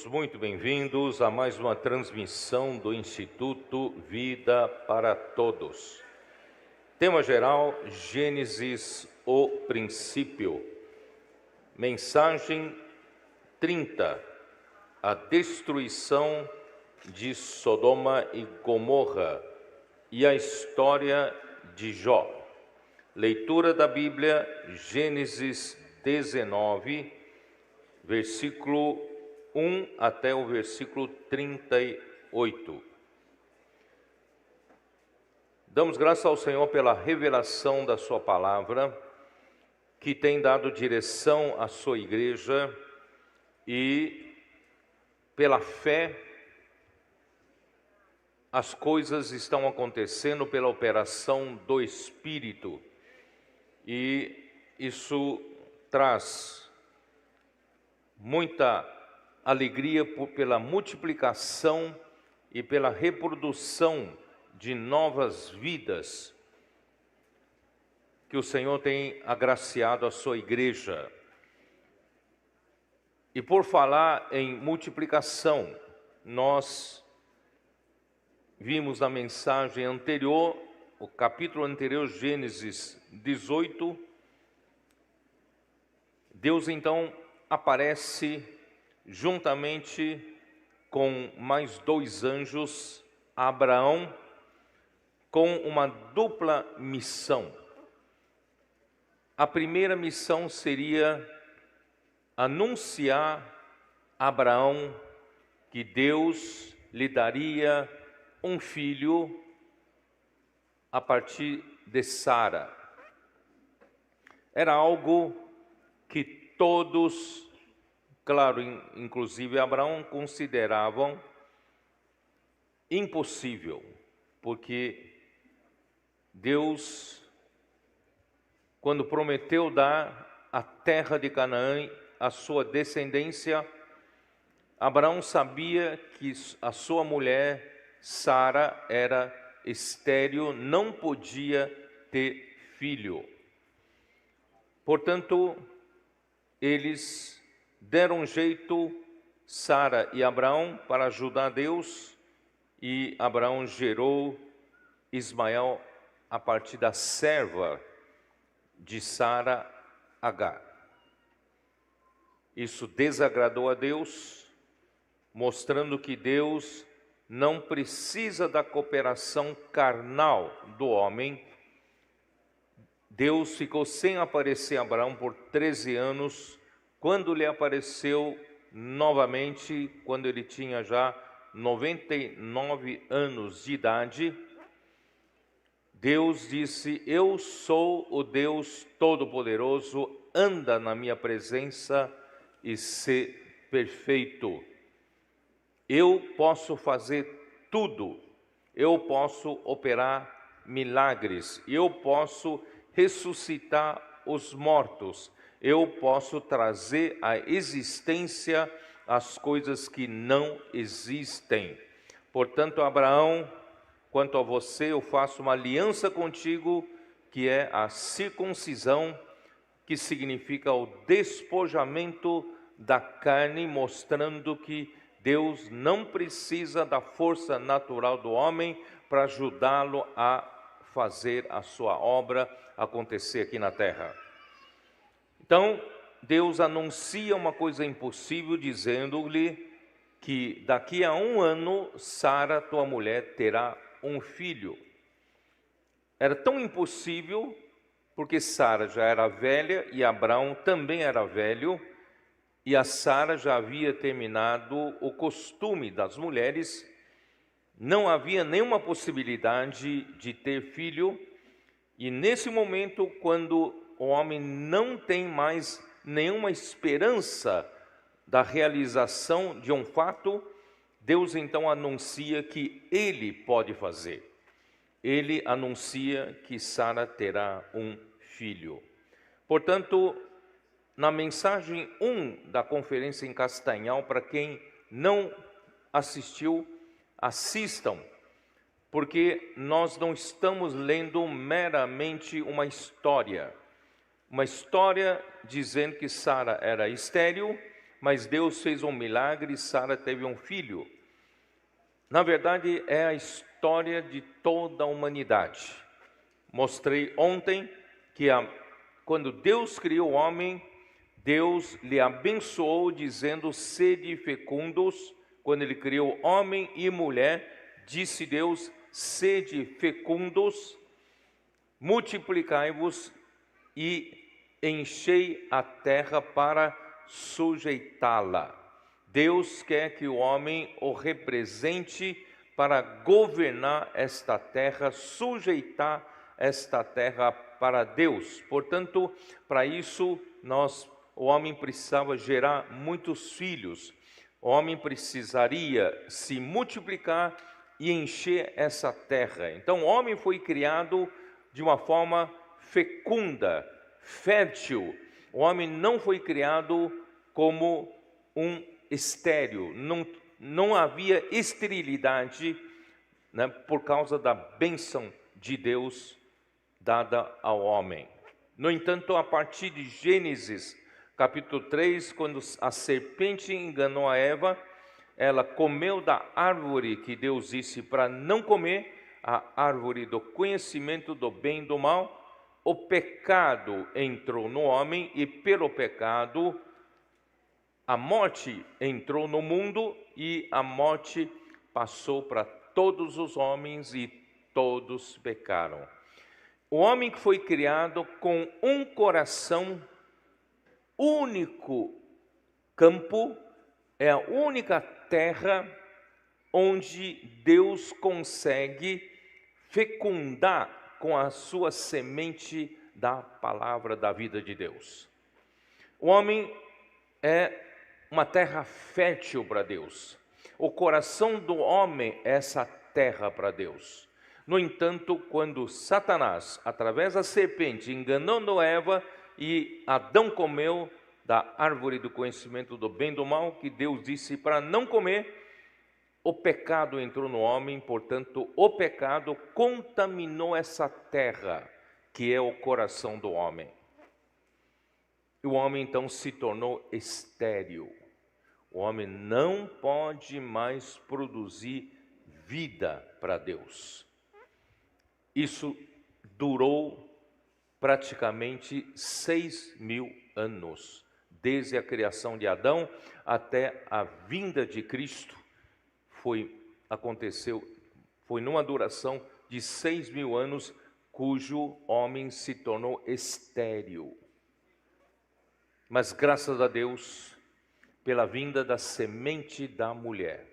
muito bem-vindos a mais uma transmissão do Instituto Vida para Todos. Tema geral: Gênesis, o princípio. Mensagem 30: a destruição de Sodoma e Gomorra e a história de Jó. Leitura da Bíblia, Gênesis 19, versículo 1 até o versículo 38. Damos graças ao Senhor pela revelação da sua palavra, que tem dado direção à sua igreja, e pela fé as coisas estão acontecendo pela operação do Espírito, e isso traz muita alegria pela multiplicação e pela reprodução de novas vidas que o Senhor tem agraciado a sua igreja. E por falar em multiplicação, nós vimos na mensagem anterior, o capítulo anterior, Gênesis 18, Deus então aparece juntamente com mais dois anjos a Abraão, com uma dupla missão. A primeira missão seria anunciar a Abraão que Deus lhe daria um filho a partir de Sara. Era algo que todos, claro, inclusive Abraão, consideravam impossível, porque Deus, quando prometeu dar a terra de Canaã à sua descendência, Abraão sabia que a sua mulher, Sara, era estéril, não podia ter filho. Portanto, eles deram um jeito, Sara e Abraão, para ajudar Deus, e Abraão gerou Ismael a partir da serva de Sara, Agar. Isso desagradou a Deus, mostrando que Deus não precisa da cooperação carnal do homem. Deus ficou sem aparecer a Abraão por 13 anos, quando lhe apareceu novamente, quando ele tinha já 99 anos de idade, Deus disse: eu sou o Deus Todo-Poderoso, anda na minha presença e sê perfeito. Eu posso fazer tudo, eu posso operar milagres, eu posso ressuscitar os mortos, eu posso trazer à existência as coisas que não existem. Portanto, Abraão, quanto a você, eu faço uma aliança contigo, que é a circuncisão, que significa o despojamento da carne, mostrando que Deus não precisa da força natural do homem para ajudá-lo a fazer a sua obra acontecer aqui na terra. Então, Deus anuncia uma coisa impossível, dizendo-lhe que daqui a 1 ano, Sara, tua mulher, terá um filho. Era tão impossível, porque Sara já era velha e Abraão também era velho, e a Sara já havia terminado o costume das mulheres, não havia nenhuma possibilidade de ter filho, e nesse momento, quando o homem não tem mais nenhuma esperança da realização de um fato, Deus então anuncia que Ele pode fazer. Ele anuncia que Sara terá um filho. Portanto, na mensagem 1 da conferência em Castanhal, para quem não assistiu, assistam, porque nós não estamos lendo meramente uma história dizendo que Sara era estéril, mas Deus fez um milagre e Sara teve um filho. Na verdade, é a história de toda a humanidade. Mostrei ontem que quando Deus criou o homem, Deus lhe abençoou dizendo: sede fecundos. Quando ele criou homem e mulher, disse Deus: sede fecundos, multiplicai-vos e enchei a terra para sujeitá-la. Deus quer que o homem o represente para governar esta terra, sujeitar esta terra para Deus. Portanto, para isso, o homem precisava gerar muitos filhos. O homem precisaria se multiplicar e encher essa terra. Então, o homem foi criado de uma forma fecunda, fértil. O homem não foi criado como um estéril. Não havia esterilidade, né, por causa da bênção de Deus dada ao homem. No entanto, a partir de Gênesis capítulo 3, quando a serpente enganou a Eva, ela comeu da árvore que Deus disse para não comer, a árvore do conhecimento do bem e do mal. O pecado entrou no homem e pelo pecado a morte entrou no mundo e a morte passou para todos os homens e todos pecaram. O homem que foi criado com um coração único, campo, é a única terra onde Deus consegue fecundar com a sua semente da palavra da vida de Deus. O homem é uma terra fértil para Deus. O coração do homem é essa terra para Deus. No entanto, quando Satanás, através da serpente, enganando Eva, e Adão comeu da árvore do conhecimento do bem e do mal, que Deus disse para não comer, o pecado entrou no homem, portanto, o pecado contaminou essa terra, que é o coração do homem. E o homem então se tornou estéril. O homem não pode mais produzir vida para Deus. Isso durou praticamente 6.000 anos, desde a criação de Adão até a vinda de Cristo. Foi numa duração de 6.000 anos, cujo homem se tornou estéril. Mas graças a Deus, pela vinda da semente da mulher,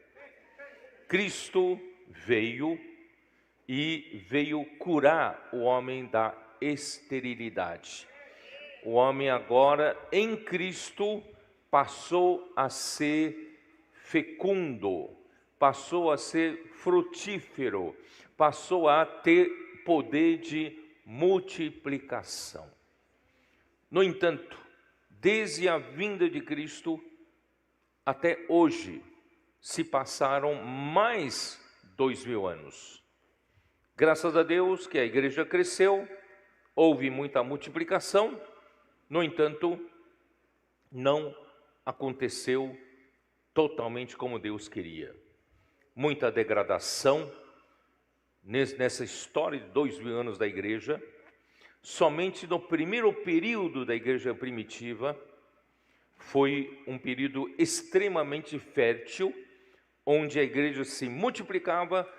Cristo veio curar o homem da esterilidade. O homem agora em Cristo passou a ser fecundo, passou a ser frutífero, passou a ter poder de multiplicação. No entanto, desde a vinda de Cristo até hoje, se passaram mais 2.000 anos. Graças a Deus que a igreja cresceu, houve muita multiplicação, no entanto, não aconteceu totalmente como Deus queria. Muita degradação nessa história de 2.000 anos da igreja. Somente no primeiro período da igreja primitiva foi um período extremamente fértil, onde a igreja se multiplicava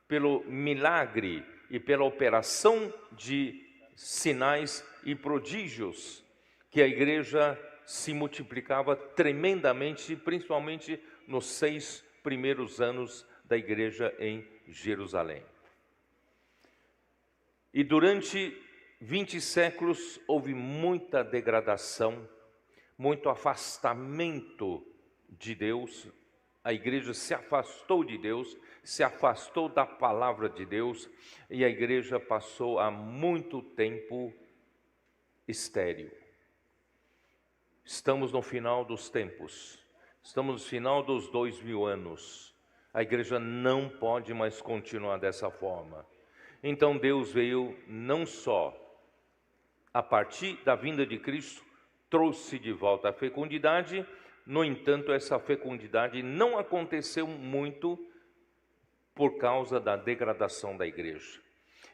pelo milagre e pela operação de sinais e prodígios, que a igreja se multiplicava tremendamente, principalmente nos 6 primeiros anos da igreja em Jerusalém. E durante 20 séculos houve muita degradação, muito afastamento de Deus. A igreja se afastou de Deus, se afastou da palavra de Deus, e a igreja passou há muito tempo estéril. Estamos no final dos tempos, estamos no final dos 2.000 anos. A igreja não pode mais continuar dessa forma. Então Deus veio não só a partir da vinda de Cristo, trouxe de volta a fecundidade, No entanto, essa fecundidade não aconteceu muito por causa da degradação da igreja.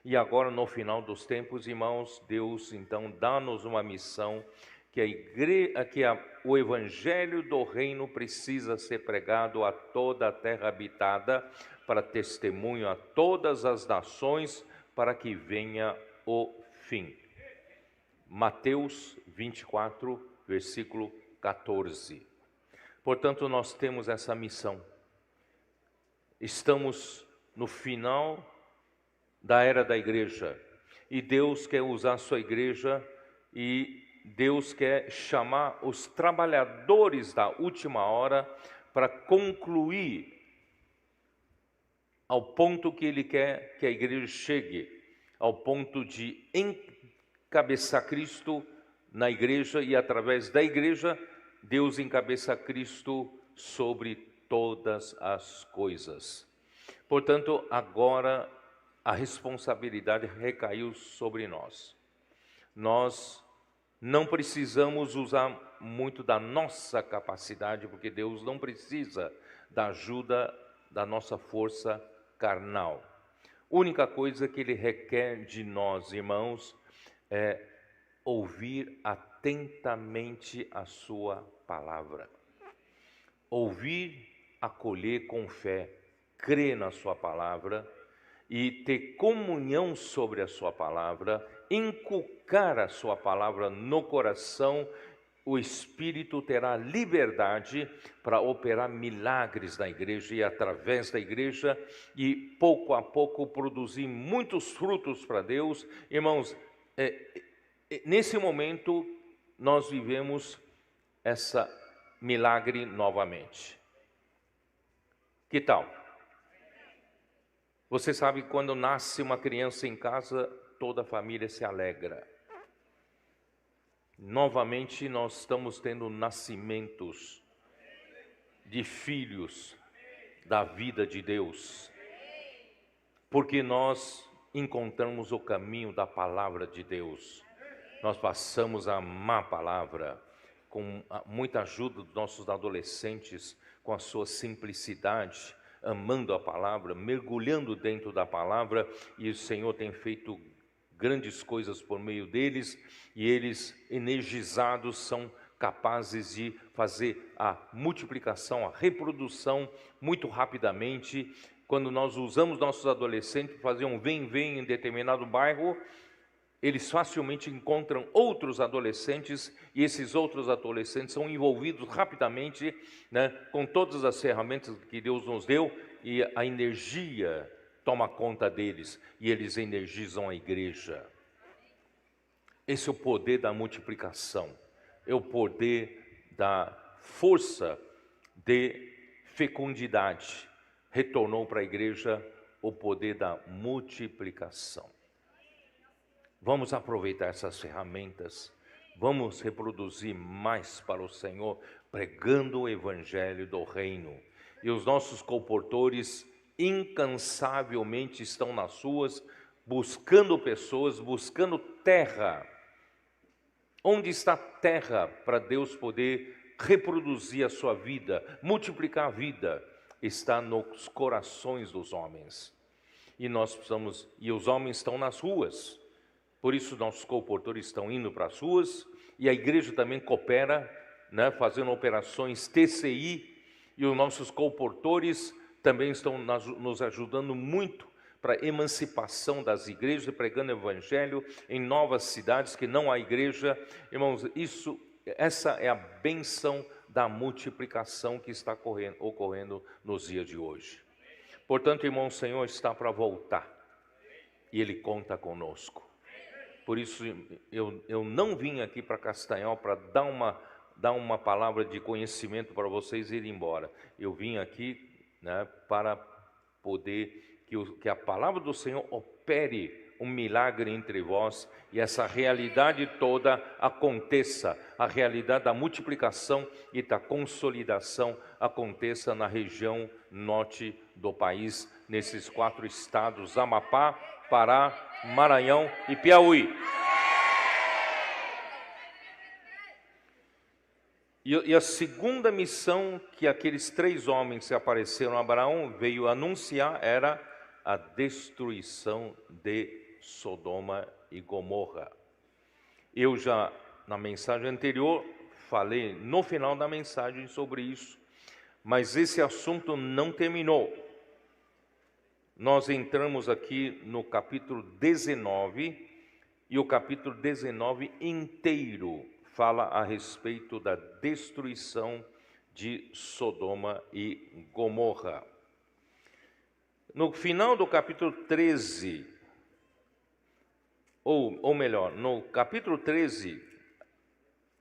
E agora, no final dos tempos, irmãos, Deus então dá-nos uma missão que o evangelho do reino precisa ser pregado a toda a terra habitada, para testemunho a todas as nações, para que venha o fim. Mateus 24, versículo 14. Portanto, nós temos essa missão. Estamos no final da era da igreja, e Deus quer usar a sua igreja, e Deus quer chamar os trabalhadores da última hora para concluir ao ponto que Ele quer que a igreja chegue, ao ponto de encabeçar Cristo na igreja, e através da igreja, Deus encabeça Cristo sobre todas as coisas. Portanto, agora a responsabilidade recaiu sobre nós. Nós não precisamos usar muito da nossa capacidade, porque Deus não precisa da ajuda da nossa força carnal. A única coisa que Ele requer de nós, irmãos, é ouvir atentamente a sua palavra. Ouvir, acolher com fé, crer na sua palavra e ter comunhão sobre a sua palavra, inculcar a sua palavra no coração. O Espírito terá liberdade para operar milagres na igreja e através da igreja, e pouco a pouco produzir muitos frutos para Deus. Irmãos, nesse momento nós vivemos essa milagre novamente. Que tal? Você sabe, quando nasce uma criança em casa, toda a família se alegra. Novamente nós estamos tendo nascimentos de filhos da vida de Deus, porque nós encontramos o caminho da palavra de Deus. Nós passamos a amar a palavra, com muita ajuda dos nossos adolescentes, com a sua simplicidade, amando a palavra, mergulhando dentro da palavra, e o Senhor tem feito grandes coisas por meio deles, e eles, energizados, são capazes de fazer a multiplicação, a reprodução muito rapidamente. Quando nós usamos nossos adolescentes para fazer um vem-vem em determinado bairro, eles facilmente encontram outros adolescentes, e esses outros adolescentes são envolvidos rapidamente, né, com todas as ferramentas que Deus nos deu, e a energia toma conta deles, e eles energizam a igreja. Esse é o poder da multiplicação, é o poder da força de fecundidade. Retornou para a igreja o poder da multiplicação. Vamos aproveitar essas ferramentas, vamos reproduzir mais para o Senhor, pregando o evangelho do reino. E os nossos colportores incansavelmente estão nas ruas, buscando pessoas, buscando terra. Onde está terra para Deus poder reproduzir a sua vida, multiplicar a vida? Está nos corações dos homens. E nós precisamos, e os homens estão nas ruas. Por isso nossos colportores estão indo para as ruas, e a igreja também coopera, né, fazendo operações TCI, e os nossos colportores também estão nos ajudando muito para a emancipação das igrejas, pregando o evangelho em novas cidades que não há igreja. Irmãos, essa é a bênção da multiplicação que está ocorrendo nos dias de hoje. Portanto, irmão, o Senhor está para voltar, e Ele conta conosco. Por isso, eu não vim aqui para Castanhal para dar uma palavra de conhecimento para vocês irem embora. Eu vim aqui, né, para poder que a palavra do Senhor opere um milagre entre vós, e essa realidade toda aconteça, a realidade da multiplicação e da consolidação aconteça na região norte do país, nesses 4 estados: Amapá, Pará, Maranhão e Piauí. E a segunda missão que aqueles 3 homens que apareceram a Abraão veio anunciar era a destruição de Sodoma e Gomorra. Eu já, na mensagem anterior, falei no final da mensagem sobre isso, mas esse assunto não terminou. Nós entramos aqui no capítulo 19, e o capítulo 19 inteiro fala a respeito da destruição de Sodoma e Gomorra. No final do capítulo 13, ou melhor, no capítulo 13,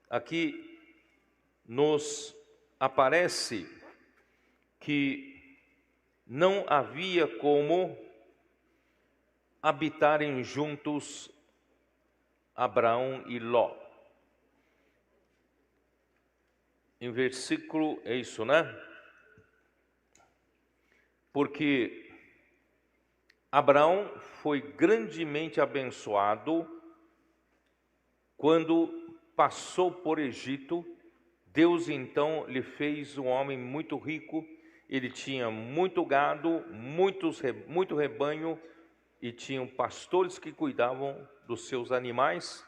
aqui nos aparece que não havia como habitarem juntos Abraão e Ló. Em versículo, é isso, né? Porque Abraão foi grandemente abençoado quando passou por Egito. Deus então lhe fez um homem muito rico. Ele tinha muito gado, muito rebanho, e tinham pastores que cuidavam dos seus animais.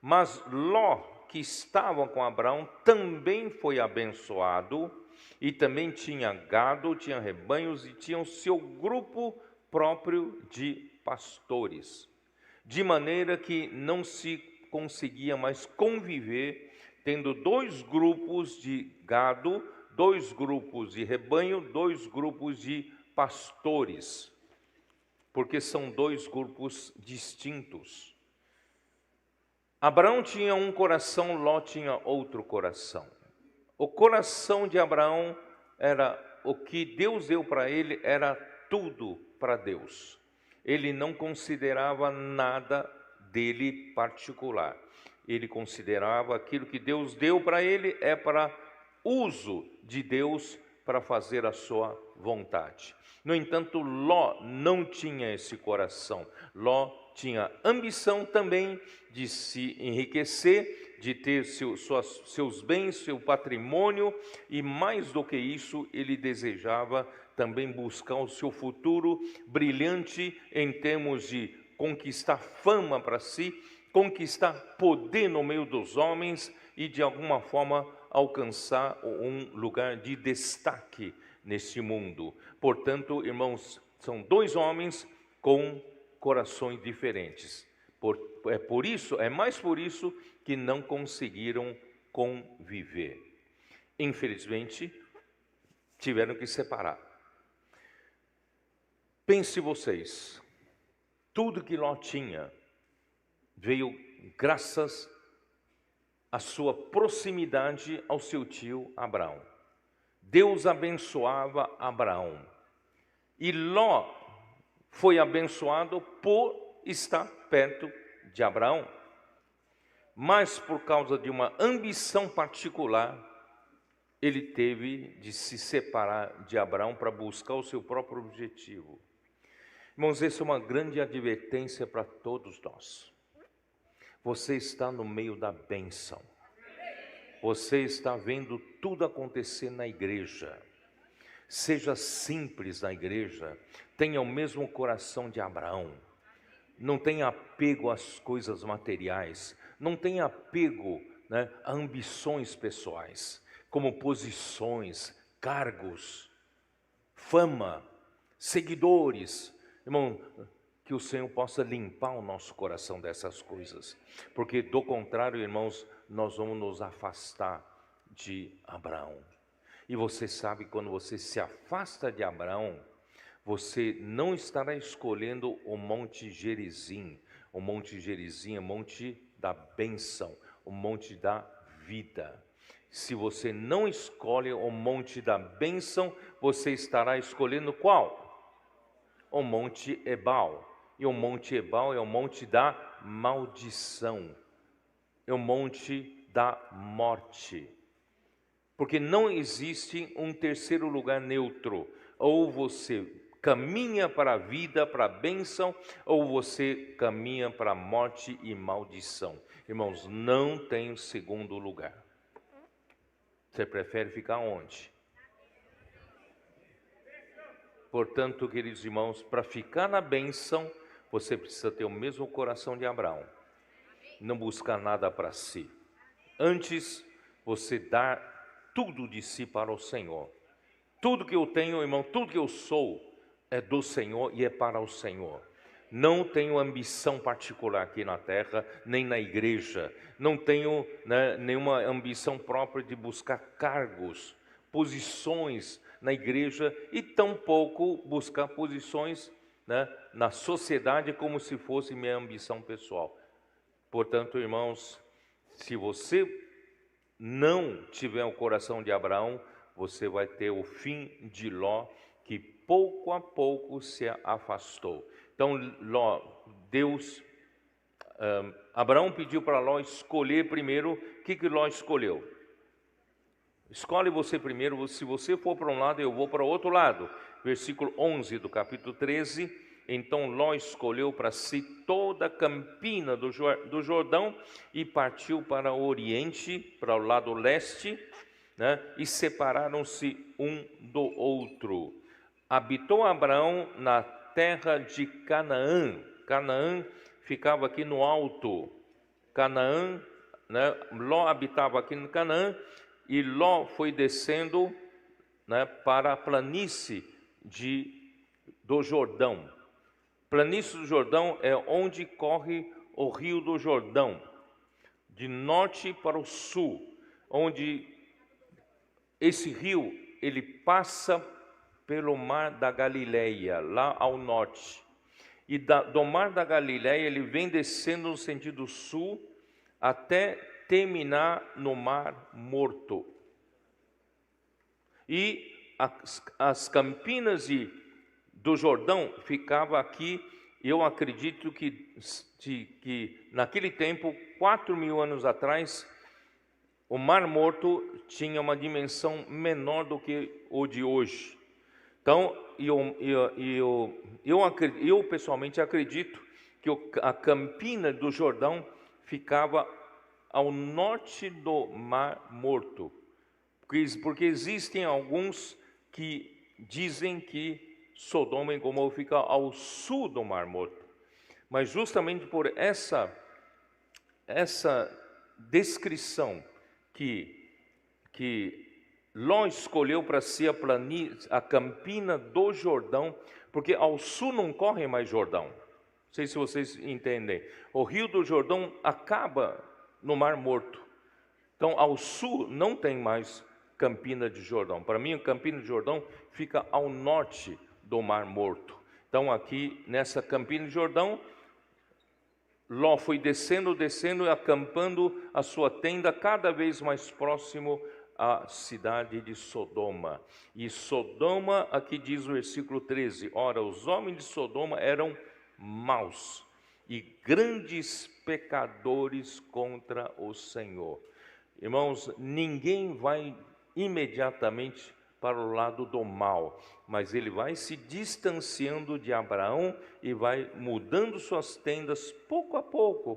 Mas Ló, que estava com Abraão, também foi abençoado, e também tinha gado, tinha rebanhos e tinha o seu grupo próprio de pastores, de maneira que não se conseguia mais conviver, tendo 2 grupos de gado, 2 grupos de rebanho, 2 grupos de pastores, porque são 2 grupos distintos. Abraão tinha um coração, Ló tinha outro coração. O coração de Abraão era o que Deus deu para ele, era tudo para Deus. Ele não considerava nada dele particular. Ele considerava aquilo que Deus deu para ele é para uso de Deus para fazer a sua vontade. No entanto, Ló não tinha esse coração. Ló tinha ambição também de se enriquecer, de ter seus bens, seu patrimônio, e mais do que isso, ele desejava também buscar o seu futuro brilhante em termos de conquistar fama para si, conquistar poder no meio dos homens e de alguma forma alcançar um lugar de destaque nesse mundo. Portanto, irmãos, são 2 homens com corações diferentes. É mais por isso que não conseguiram conviver. Infelizmente, tiveram que separar. Pense vocês, tudo que Ló tinha veio graças à sua proximidade ao seu tio Abraão. Deus abençoava Abraão. E Ló foi abençoado por estar perto de Abraão. Mas por causa de uma ambição particular, ele teve de se separar de Abraão para buscar o seu próprio objetivo. Irmãos, essa é uma grande advertência para todos nós. Você está no meio da bênção. Você está vendo tudo acontecer na igreja. Seja simples na igreja. Tenha o mesmo coração de Abraão. Não tenha apego às coisas materiais. Não tenha apego, a ambições pessoais, como posições, cargos, fama, seguidores. Irmão, que o Senhor possa limpar o nosso coração dessas coisas, porque do contrário, irmãos, nós vamos nos afastar de Abraão. E você sabe, quando você se afasta de Abraão, você não estará escolhendo o Monte Gerizim. O Monte Gerizim é o monte da bênção, o monte da vida. Se você não escolhe o monte da bênção, você estará escolhendo qual? O Monte Ebal. E o Monte Ebal é o monte da maldição, é o monte da morte. Porque não existe um terceiro lugar neutro. Ou você caminha para a vida, para a bênção, ou você caminha para a morte e maldição. Irmãos, não tem segundo lugar. Você prefere ficar onde? Portanto, queridos irmãos, para ficar na bênção, você precisa ter o mesmo coração de Abraão. Não buscar nada para si. Antes, você dar tudo de si para o Senhor. Tudo que eu tenho, irmão, tudo que eu sou é do Senhor e é para o Senhor. Não tenho ambição particular aqui na terra, nem na igreja. Não tenho, né, nenhuma ambição própria de buscar cargos, posições na igreja e tampouco buscar posições, né, na sociedade como se fosse minha ambição pessoal. Portanto, irmãos, se você não tiver o coração de Abraão, você vai ter o fim de Ló, que pouco a pouco se afastou. Então, Abraão pediu para Ló escolher primeiro. O que Ló escolheu? Escolhe você primeiro. Se você for para um lado, eu vou para o outro lado. Versículo 11 do capítulo 13. Então Ló escolheu para si toda a campina do Jordão e partiu para o oriente, para o lado leste, né? E separaram-se um do outro. Habitou Abraão na terra de Canaã. Canaã ficava aqui no alto. Canaã, né? Ló habitava aqui no Canaã e Ló foi descendo, né, para a planície do Jordão. Planície do Jordão é onde corre o rio do Jordão, de norte para o sul, onde esse rio ele passa pelo mar da Galileia, lá ao norte. E do mar da Galileia ele vem descendo no sentido sul até terminar no mar Morto. E as campinas do Jordão ficava aqui. Eu acredito que naquele tempo, 4.000 anos atrás, o Mar Morto tinha uma dimensão menor do que o de hoje. Então, eu pessoalmente acredito que a campina do Jordão ficava ao norte do Mar Morto, porque existem alguns que dizem que Sodoma e Gomorra fica ao sul do Mar Morto, mas justamente por essa descrição que Ló escolheu para si a campina do Jordão, porque ao sul não corre mais Jordão. Não sei se vocês entendem. O rio do Jordão acaba no Mar Morto. Então, ao sul não tem mais campina de Jordão. Para mim, a campina de Jordão fica ao norte do Mar Morto. Então, aqui nessa campina de Jordão, Ló foi descendo e acampando a sua tenda cada vez mais próximo a cidade de Sodoma. E Sodoma, aqui diz o versículo 13, ora, os homens de Sodoma eram maus e grandes pecadores contra o Senhor. Irmãos, ninguém vai imediatamente para o lado do mal, mas ele vai se distanciando de Abraão e vai mudando suas tendas pouco a pouco.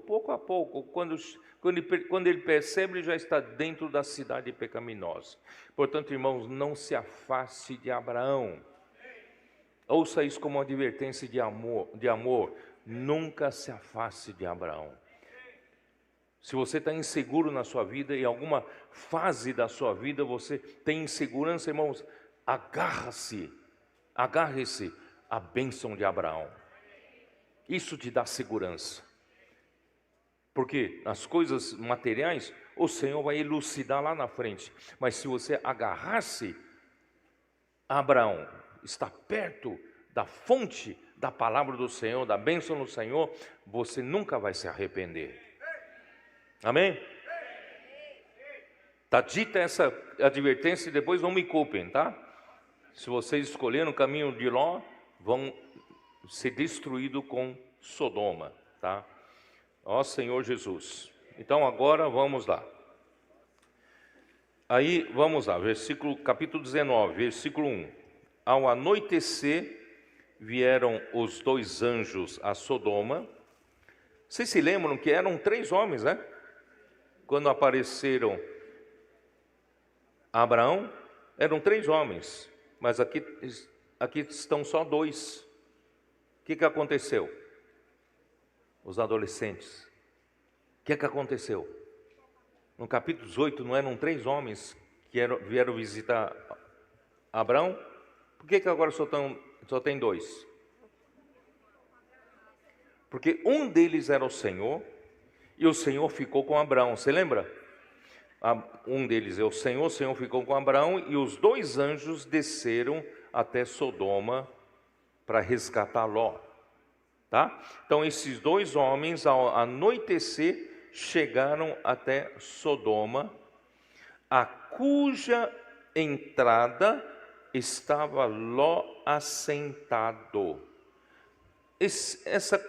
Quando ele percebe, ele já está dentro da cidade pecaminosa. Portanto, irmãos, não se afaste de Abraão. Ouça isso como uma advertência de amor. Nunca se afaste de Abraão. Se você está inseguro na sua vida, em alguma fase da sua vida você tem insegurança, irmãos, agarre-se à bênção de Abraão. Isso te dá segurança. Porque nas coisas materiais, o Senhor vai elucidar lá na frente. Mas se você agarrar-se a Abraão, está perto da fonte da palavra do Senhor, da bênção do Senhor, você nunca vai se arrepender. Amém? Está dita essa advertência e depois não me culpem, tá? Se vocês escolherem o caminho de Ló, vão ser destruídos com Sodoma, tá? Ó Senhor Jesus. Então agora vamos lá. Aí vamos lá, capítulo 19, versículo 1. Ao anoitecer, vieram os 2 anjos a Sodoma. Vocês se lembram que eram 3 homens, né? Quando apareceram Abraão eram 3 homens, mas aqui estão só 2. O que aconteceu? Os adolescentes. O que aconteceu? No capítulo 18 não eram 3 homens que vieram visitar Abraão? Por que agora só tem 2? Porque um deles era o Senhor, e o Senhor ficou com Abraão. Você lembra? Um deles é o Senhor ficou com Abraão, e os 2 anjos desceram até Sodoma para resgatar Ló. Tá? Então esses 2 homens, ao anoitecer, chegaram até Sodoma, a cuja entrada estava Ló assentado. Essa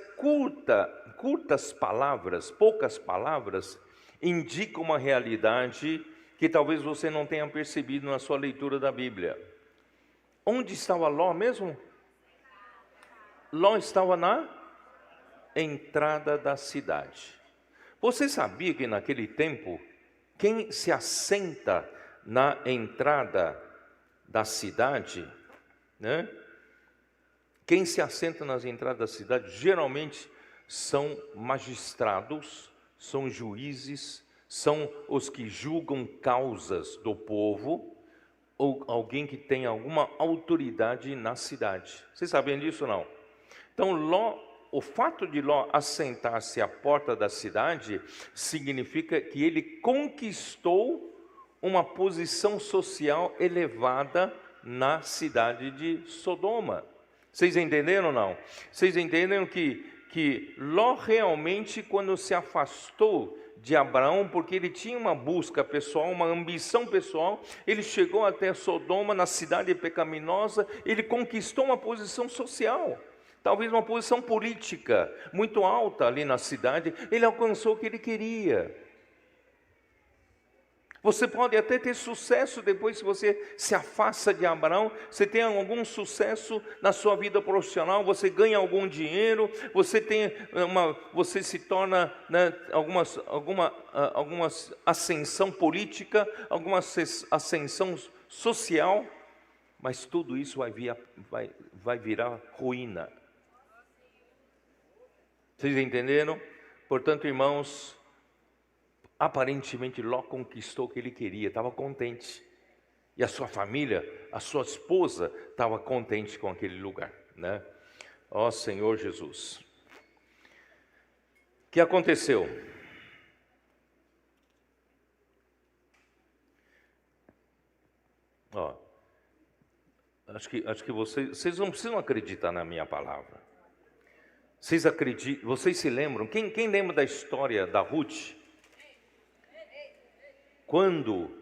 curtas palavras, poucas palavras, indicam uma realidade que talvez você não tenha percebido na sua leitura da Bíblia. Onde estava Ló mesmo? Ló estava na entrada da cidade. Você sabia que naquele tempo, quem se assenta na entrada da cidade, né? Quem se assenta nas entradas da cidade, geralmente são magistrados, são juízes, são os que julgam causas do povo, ou alguém que tem alguma autoridade na cidade. Vocês sabem disso ou não? Então, o fato de Ló assentar-se à porta da cidade significa que ele conquistou uma posição social elevada na cidade de Sodoma. Vocês entenderam ou não? Vocês entenderam que Ló realmente, quando se afastou de Abraão, porque ele tinha uma busca pessoal, uma ambição pessoal, ele chegou até Sodoma, na cidade pecaminosa, ele conquistou uma posição social. Talvez uma posição política muito alta ali na cidade, ele alcançou o que ele queria. Você pode até ter sucesso depois se você se afasta de Abraão, você tem algum sucesso na sua vida profissional, você ganha algum dinheiro, você se torna, né, alguma ascensão política, alguma ascensão social, mas tudo isso vai virar ruína. Vocês entenderam? Portanto, irmãos, aparentemente Ló conquistou o que ele queria, estava contente. E a sua família, a sua esposa, estava contente com aquele lugar, né? Ó Senhor Jesus. O que aconteceu? Acho que vocês não precisam acreditar na minha palavra. Vocês se lembram? Quem lembra da história da Ruth? Quando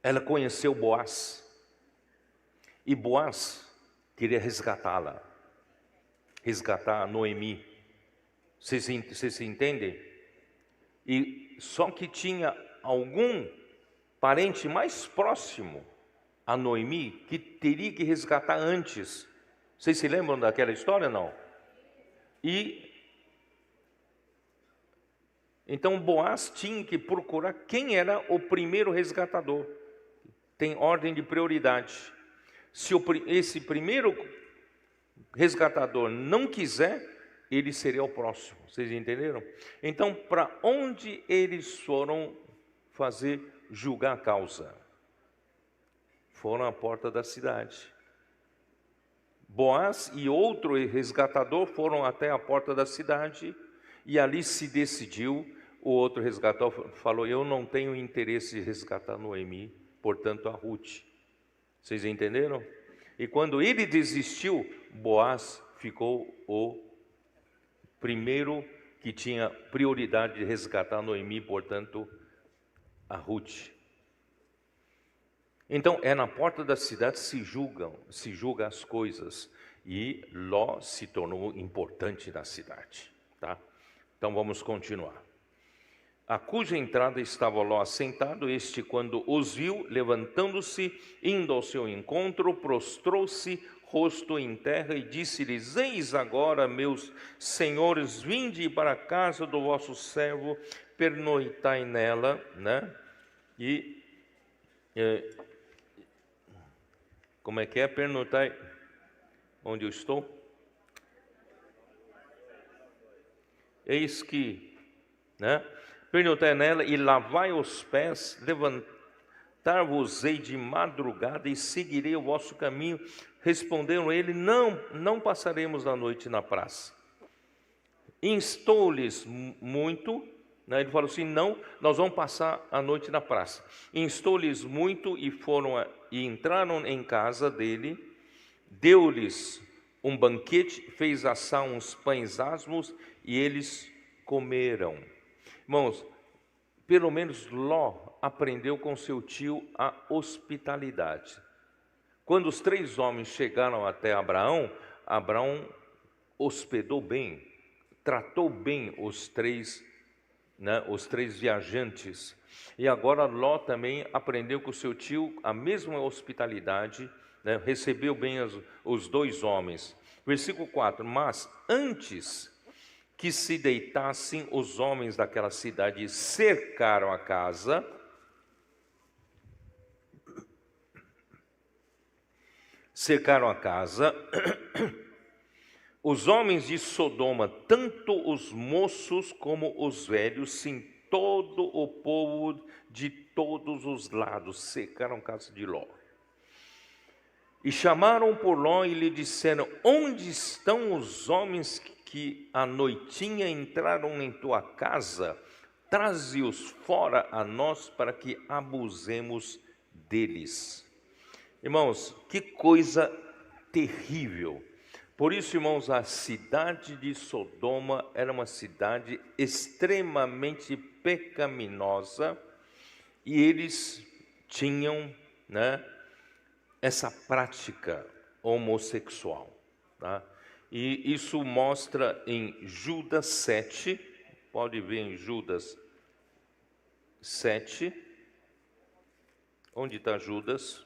ela conheceu Boaz, e Boaz queria resgatá-la, resgatar Noemi. Vocês se entendem? E só que tinha algum parente mais próximo a Noemi que teria que resgatar antes. Vocês se lembram daquela história, não? Então Boaz tinha que procurar quem era o primeiro resgatador. Tem ordem de prioridade. Se esse primeiro resgatador não quiser, ele seria o próximo. Vocês entenderam? Então, para onde eles foram julgar a causa? Foram à porta da cidade. Boaz e outro resgatador foram até a porta da cidade, e ali se decidiu. O outro resgatador falou: eu não tenho interesse em resgatar Noemi, portanto a Ruth. Vocês entenderam? E quando ele desistiu, Boaz ficou o primeiro que tinha prioridade de resgatar Noemi, portanto a Ruth. Então é na porta da cidade se julga as coisas, e Ló se tornou importante na cidade, tá? Então vamos continuar. A cuja entrada estava Ló assentado, este, quando os viu, levantando-se, indo ao seu encontro, prostrou-se, rosto em terra, e disse-lhes: eis agora, meus senhores, vinde para a casa do vosso servo, pernoitai nela, né? E Como é que é? Perguntai onde eu estou. Eis que, né? Perguntai nela e lavai os pés, levantar-vos-ei de madrugada e seguirei o vosso caminho. Responderam ele: não passaremos a noite na praça. Instou-lhes muito, né? Ele falou assim: não, nós vamos passar a noite na praça. Instou-lhes muito e e entraram em casa dele, deu-lhes um banquete, fez assar uns pães asmos e eles comeram. Irmãos, pelo menos Ló aprendeu com seu tio a hospitalidade. Quando os 3 homens chegaram até Abraão, Abraão hospedou bem, tratou bem os três viajantes. E agora Ló também aprendeu com seu tio a mesma hospitalidade, né? Recebeu bem os 2 homens. Versículo 4: mas antes que se deitassem, os homens daquela cidade cercaram a casa, os homens de Sodoma, tanto os moços como os velhos, sim, todo o povo de todos os lados, cercaram a casa de Ló. E chamaram por Ló e lhe disseram: onde estão os homens que à noitinha entraram em tua casa? Traze-os fora a nós para que abusemos deles. Irmãos, que coisa terrível. Por isso, irmãos, a cidade de Sodoma era uma cidade extremamente pecaminosa e eles tinham, né, essa prática homossexual, tá? E isso mostra em Judas 7, pode ver em Judas 7, onde está Judas?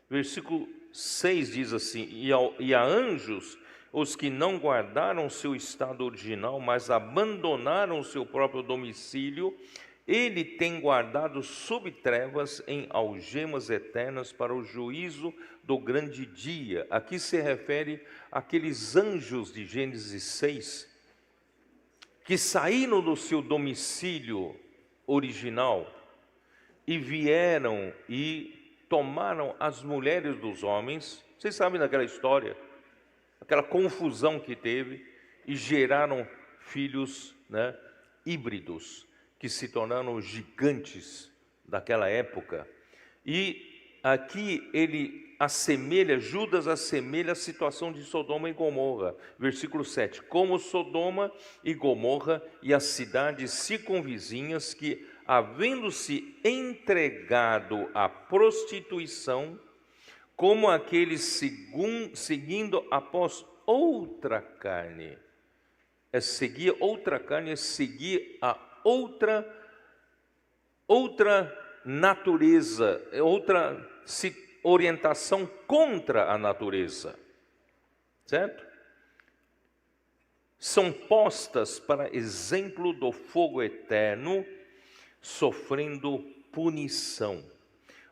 Versículo 6 diz assim: e a anjos, os que não guardaram seu estado original, mas abandonaram o seu próprio domicílio, ele tem guardado sob trevas em algemas eternas para o juízo do grande dia. Aqui se refere àqueles anjos de Gênesis 6, que saíram do seu domicílio original e vieram e tomaram as mulheres dos homens. Vocês sabem daquela história, aquela confusão que teve, e geraram filhos, né, híbridos, que se tornaram gigantes daquela época. E aqui Judas assemelha a situação de Sodoma e Gomorra. Versículo 7: como Sodoma e Gomorra e as cidades circunvizinhas que, havendo-se entregado à prostituição, como aqueles seguindo após outra carne. Seguir outra carne é seguir a outra natureza, outra orientação contra a natureza, certo? São postas para exemplo do fogo eterno, sofrendo punição.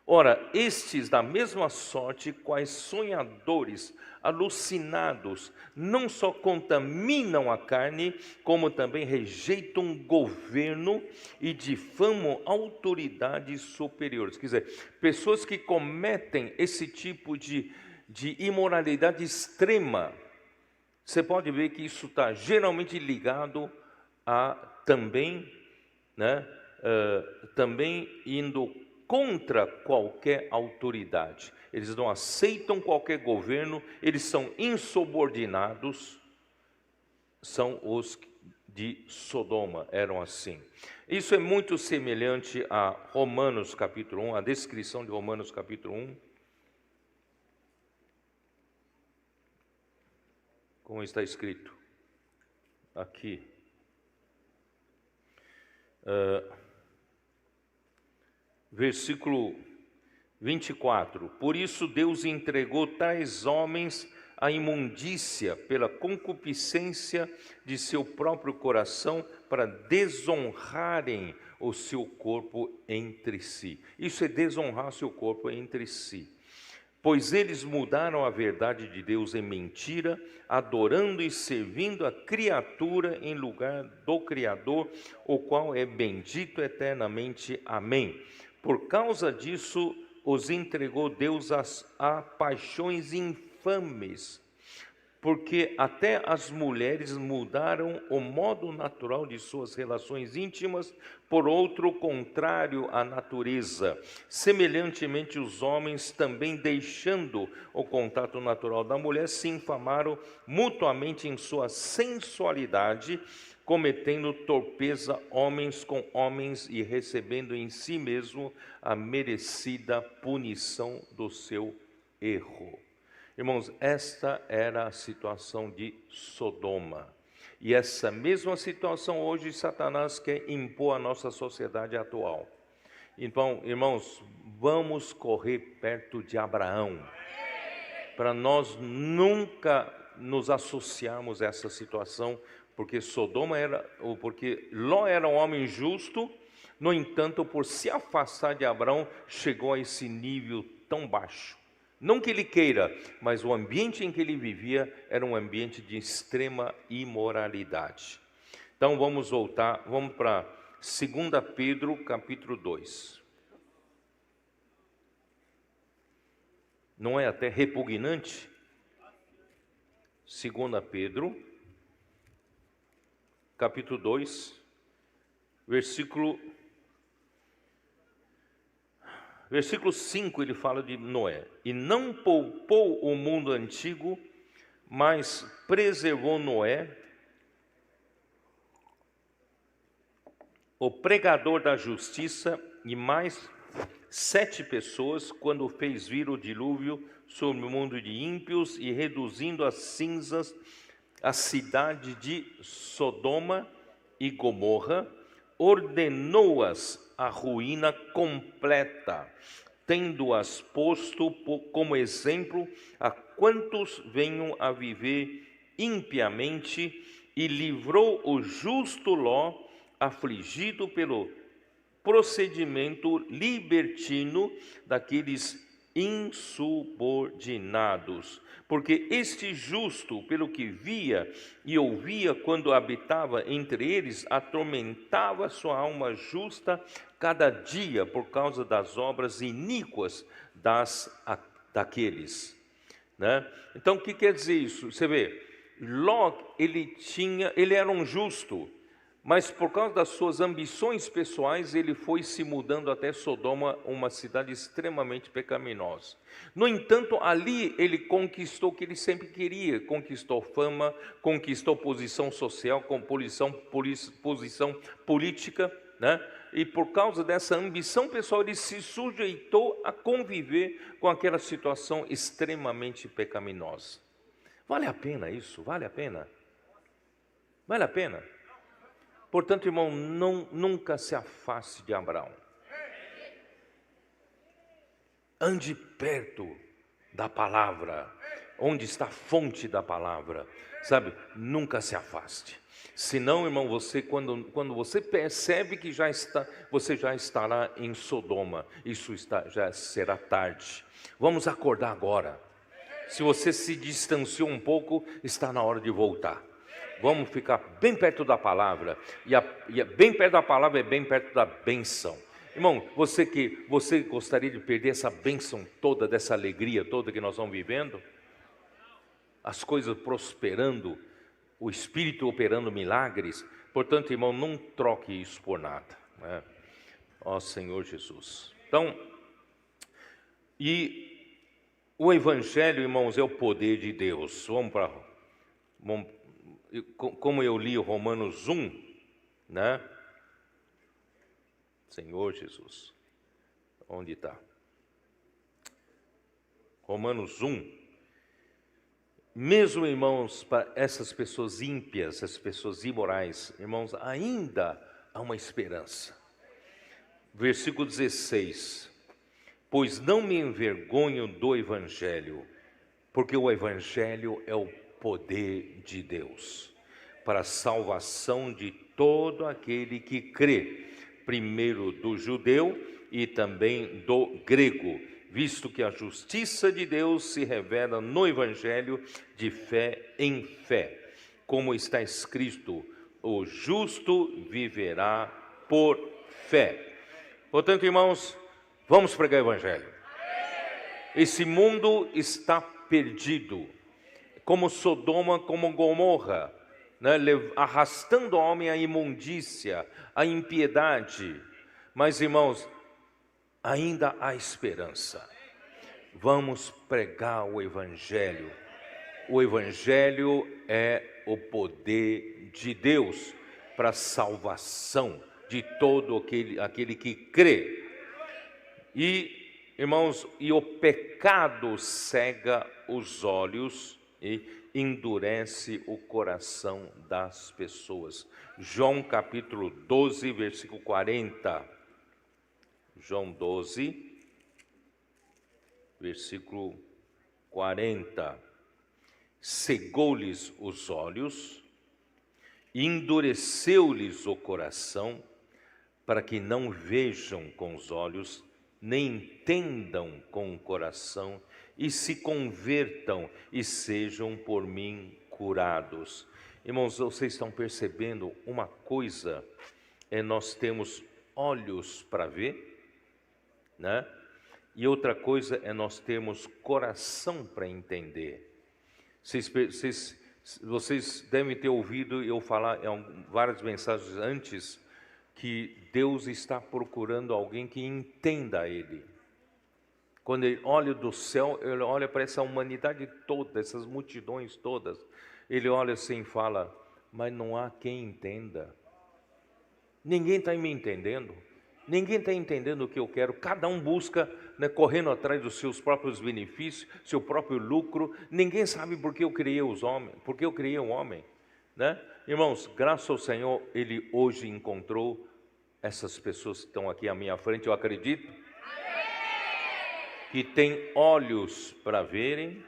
Ora, estes da mesma sorte, quais sonhadores, alucinados, não só contaminam a carne, como também rejeitam governo e difamam autoridades superiores. Quer dizer, pessoas que cometem esse tipo de imoralidade extrema, você pode ver que isso está geralmente ligado a também, né, também indo contra qualquer autoridade. Eles não aceitam qualquer governo, eles são insubordinados. São os de Sodoma, eram assim. Isso é muito semelhante a Romanos capítulo 1, a descrição de Romanos capítulo 1. Como está escrito aqui. Versículo 24: por isso Deus entregou tais homens à imundícia pela concupiscência de seu próprio coração, para desonrarem o seu corpo entre si. Isso é desonrar seu corpo entre si. Pois eles mudaram a verdade de Deus em mentira, adorando e servindo a criatura em lugar do Criador, o qual é bendito eternamente. Amém. Por causa disso, os entregou Deus a paixões infames, porque até as mulheres mudaram o modo natural de suas relações íntimas por outro contrário à natureza. Semelhantemente, os homens, também deixando o contato natural da mulher, se infamaram mutuamente em sua sensualidade, cometendo torpeza homens com homens e recebendo em si mesmo a merecida punição do seu erro. Irmãos, esta era a situação de Sodoma. E essa mesma situação hoje Satanás quer impor à nossa sociedade atual. Então, irmãos, vamos correr perto de Abraão, para nós nunca nos associarmos a essa situação, porque porque Ló era um homem justo, no entanto, por se afastar de Abraão, chegou a esse nível tão baixo. Não que ele queira, mas o ambiente em que ele vivia era um ambiente de extrema imoralidade. Então vamos voltar, vamos para 2 Pedro capítulo 2. Não é até repugnante? 2 Pedro capítulo 2, versículo 5, ele fala de Noé. E não poupou o mundo antigo, mas preservou Noé, o pregador da justiça, e mais 7 pessoas, quando fez vir o dilúvio sobre o mundo de ímpios, e reduzindo a cinzas a cidade de Sodoma e Gomorra, ordenou-as a ruína completa, tendo-as posto como exemplo a quantos venham a viver impiamente, e livrou o justo Ló, afligido pelo procedimento libertino daqueles insubordinados. Porque este justo, pelo que via e ouvia quando habitava entre eles, atormentava sua alma justa cada dia por causa das obras iníquas daqueles. Né? Então, o que quer dizer isso? Você vê, Ló, ele era um justo, mas por causa das suas ambições pessoais, ele foi se mudando até Sodoma, uma cidade extremamente pecaminosa. No entanto, ali ele conquistou o que ele sempre queria, conquistou fama, conquistou posição social, posição política, né? E por causa dessa ambição pessoal, ele se sujeitou a conviver com aquela situação extremamente pecaminosa. Vale a pena isso? Vale a pena? Vale a pena? Portanto, irmão, nunca se afaste de Abraão. Ande perto da palavra, onde está a fonte da palavra, sabe? Nunca se afaste. Senão, irmão, quando você percebe que você já estará em Sodoma, já será tarde. Vamos acordar agora. Se você se distanciou um pouco, está na hora de voltar. Vamos ficar bem perto da palavra, e bem perto da palavra é bem perto da bênção. Irmão, você gostaria de perder essa bênção toda, dessa alegria toda que nós estamos vivendo? As coisas prosperando, o Espírito operando milagres. Portanto, irmão, não troque isso por nada, né? Ó Senhor Jesus. Então, e o Evangelho, irmãos, é o poder de Deus. Como eu li Romanos 1, né? Senhor Jesus, onde está? Romanos 1. Mesmo, irmãos, para essas pessoas ímpias, essas pessoas imorais, irmãos, ainda há uma esperança. Versículo 16. Pois não me envergonho do Evangelho, porque o Evangelho é o poder de Deus, para a salvação de todo aquele que crê, primeiro do judeu e também do grego, visto que a justiça de Deus se revela no Evangelho de fé em fé. Como está escrito, o justo viverá por fé. Portanto, irmãos, vamos pregar o Evangelho. Esse mundo está perdido, como Sodoma, como Gomorra, né? Arrastando o homem à imundícia, à impiedade. Mas, irmãos, ainda há esperança. Vamos pregar o Evangelho. O Evangelho é o poder de Deus para a salvação de todo aquele que crê. E, irmãos, e o pecado cega os olhos e endurece o coração das pessoas. João capítulo 12, versículo 40. João 12, versículo 40. Cegou-lhes os olhos, endureceu-lhes o coração, para que não vejam com os olhos, nem entendam com o coração, e se convertam e sejam por mim curados. Irmãos, vocês estão percebendo uma coisa? Nós temos olhos para ver, né? E outra coisa é nós termos coração para entender. Vocês devem ter ouvido eu falar em várias mensagens antes que Deus está procurando alguém que entenda Ele. Quando Ele olha do céu, Ele olha para essa humanidade toda, essas multidões todas. Ele olha assim e fala, mas não há quem entenda. Ninguém está me entendendo. Ninguém está entendendo o que eu quero. Cada um busca, né, correndo atrás dos seus próprios benefícios, seu próprio lucro. Ninguém sabe por que eu criei os homens, por que eu criei o homem, né? Irmãos, graças ao Senhor, Ele hoje encontrou essas pessoas que estão aqui à minha frente, eu acredito, que têm olhos para verem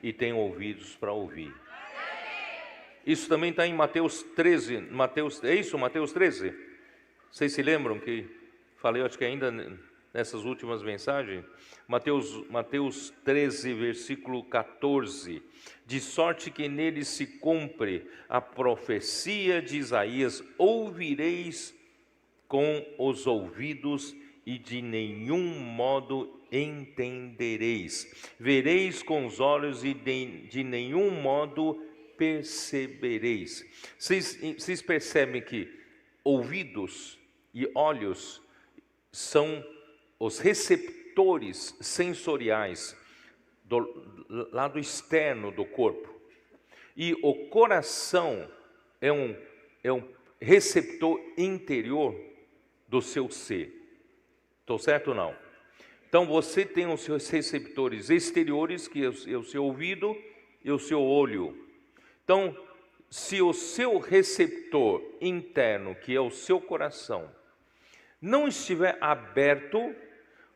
e têm ouvidos para ouvir. Isso também está em Mateus 13, é isso, Mateus 13? Vocês se lembram que falei, acho que ainda nessas últimas mensagens, Mateus 13, versículo 14, de sorte que nele se cumpre a profecia de Isaías, ouvireis com os ouvidos e de nenhum modo entendereis, vereis com os olhos e de nenhum modo percebereis. Vocês percebem que ouvidos e olhos são os receptores sensoriais do lado externo do corpo, e o coração é um receptor interior do seu ser. Estou certo ou não? Então você tem os seus receptores exteriores, que é o seu ouvido e o seu olho. Então, se o seu receptor interno, que é o seu coração, não estiver aberto,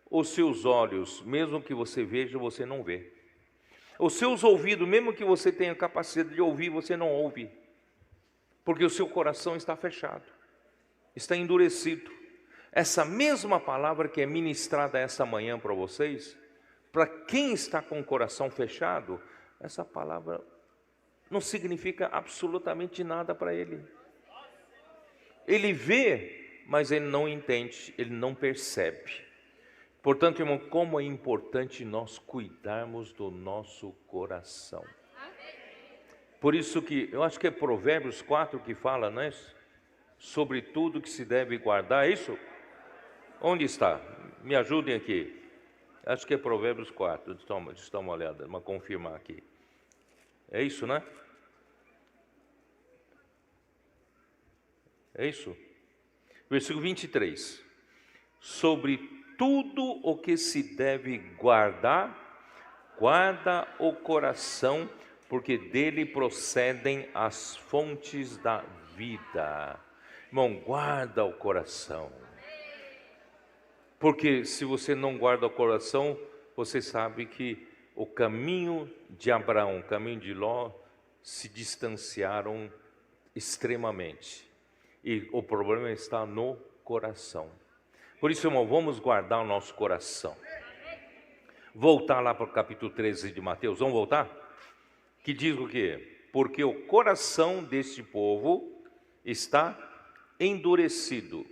os seus olhos, mesmo que você veja, você não vê. Os seus ouvidos, mesmo que você tenha capacidade de ouvir, você não ouve. Porque o seu coração está fechado, está endurecido. Essa mesma palavra que é ministrada essa manhã para vocês, para quem está com o coração fechado, essa palavra não significa absolutamente nada para ele. Ele vê, mas ele não entende, ele não percebe. Portanto, irmão, como é importante nós cuidarmos do nosso coração. Por isso que, eu acho que é Provérbios 4 que fala, não é? Sobre tudo que se deve guardar, é isso? Onde está? Me ajudem aqui. Acho que é Provérbios 4, deixa eu dar uma olhada, vamos confirmar aqui. É isso, né? É isso? Versículo 23. Sobre tudo o que se deve guardar, guarda o coração, porque dele procedem as fontes da vida. Irmão, guarda o coração. Porque se você não guarda o coração, você sabe que o caminho de Abraão, o caminho de Ló, se distanciaram extremamente. E o problema está no coração. Por isso, irmão, vamos guardar o nosso coração. Voltar lá para o capítulo 13 de Mateus, vamos voltar? Que diz o quê? Porque o coração deste povo está endurecido.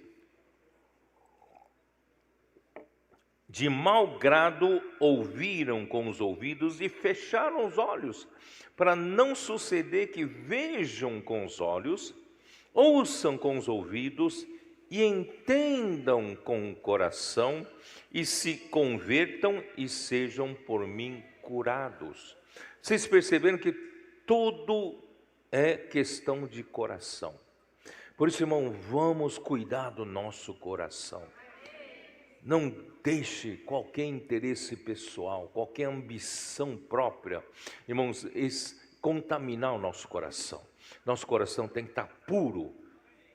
De mau grado ouviram com os ouvidos e fecharam os olhos, para não suceder que vejam com os olhos, ouçam com os ouvidos e entendam com o coração e se convertam e sejam por mim curados. Vocês perceberam que tudo é questão de coração. Por isso, irmão, vamos cuidar do nosso coração. Não deixe qualquer interesse pessoal, qualquer ambição própria, irmãos, contaminar o nosso coração. Nosso coração tem que estar puro.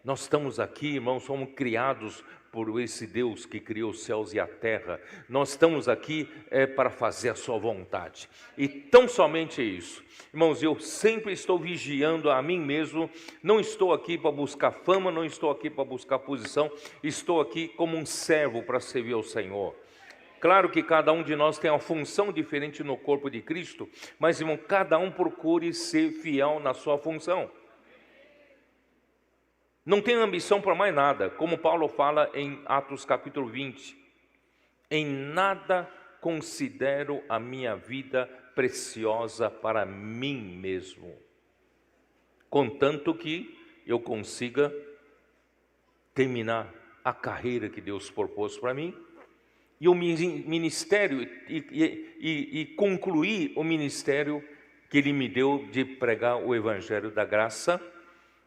Nós estamos aqui, irmãos, somos criados por esse Deus que criou os céus e a terra. Nós estamos aqui para fazer a sua vontade. E tão somente isso. Irmãos, eu sempre estou vigiando a mim mesmo. Não estou aqui para buscar fama, não estou aqui para buscar posição. Estou aqui como um servo para servir ao Senhor. Claro que cada um de nós tem uma função diferente no corpo de Cristo. Mas, irmão, cada um procure ser fiel na sua função. Não tenho ambição para mais nada, como Paulo fala em Atos capítulo 20. Em nada considero a minha vida preciosa para mim mesmo, contanto que eu consiga terminar a carreira que Deus propôs para mim, e o ministério, e concluir o ministério que Ele me deu de pregar o Evangelho da graça.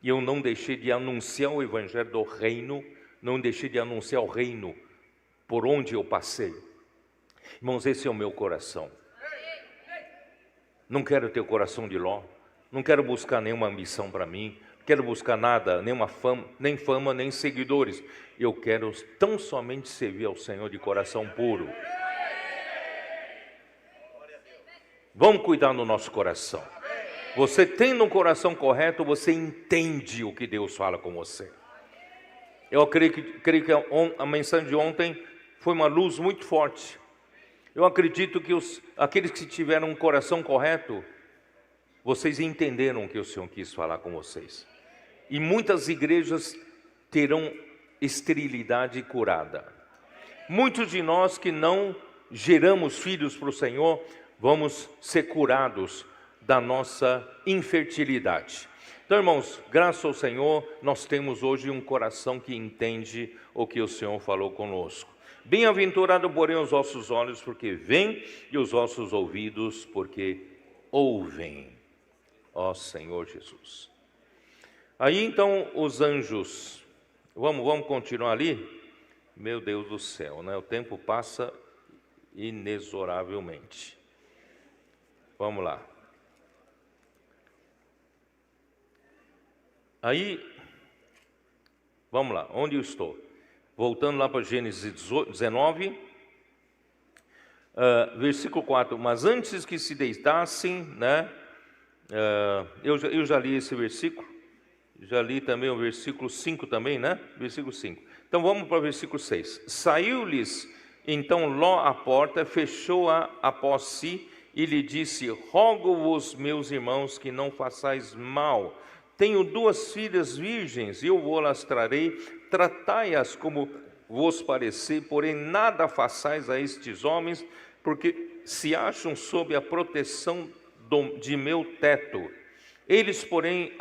E eu não deixei de anunciar o Evangelho do reino, não deixei de anunciar o reino por onde eu passei. Irmãos, esse é o meu coração. Não quero ter o coração de Ló, não quero buscar nenhuma ambição para mim, não quero buscar nada, nenhuma fama, nem seguidores. Eu quero tão somente servir ao Senhor de coração puro. Vamos cuidar do nosso coração. Você tendo um coração correto, você entende o que Deus fala com você. Eu creio que a mensagem de ontem foi uma luz muito forte. Eu acredito que aqueles que tiveram um coração correto, vocês entenderam o que o Senhor quis falar com vocês. E muitas igrejas terão esterilidade curada. Muitos de nós que não geramos filhos para o Senhor, vamos ser curados da nossa infertilidade. Então, irmãos, graças ao Senhor, nós temos hoje um coração que entende o que o Senhor falou conosco. Bem-aventurado, porém, os vossos olhos, porque veem, e os vossos ouvidos, porque ouvem. Ó Senhor Jesus. Aí, então, os anjos, vamos continuar ali? Meu Deus do céu, né? O tempo passa inexoravelmente. Vamos lá. Aí, vamos lá, onde eu estou? Voltando lá para Gênesis 19, versículo 4. Mas antes que se deitassem, né? Eu já li esse versículo, já li também o versículo 5 também, né? Versículo 5. Então vamos para o versículo 6. Saiu-lhes então Ló à porta, fechou-a após si e lhe disse: rogo-vos, meus irmãos, que não façais mal. Tenho 2 filhas virgens, e eu vou-las trarei, tratai-as como vos parecer, porém nada façais a estes homens, porque se acham sob a proteção de meu teto. Eles, porém,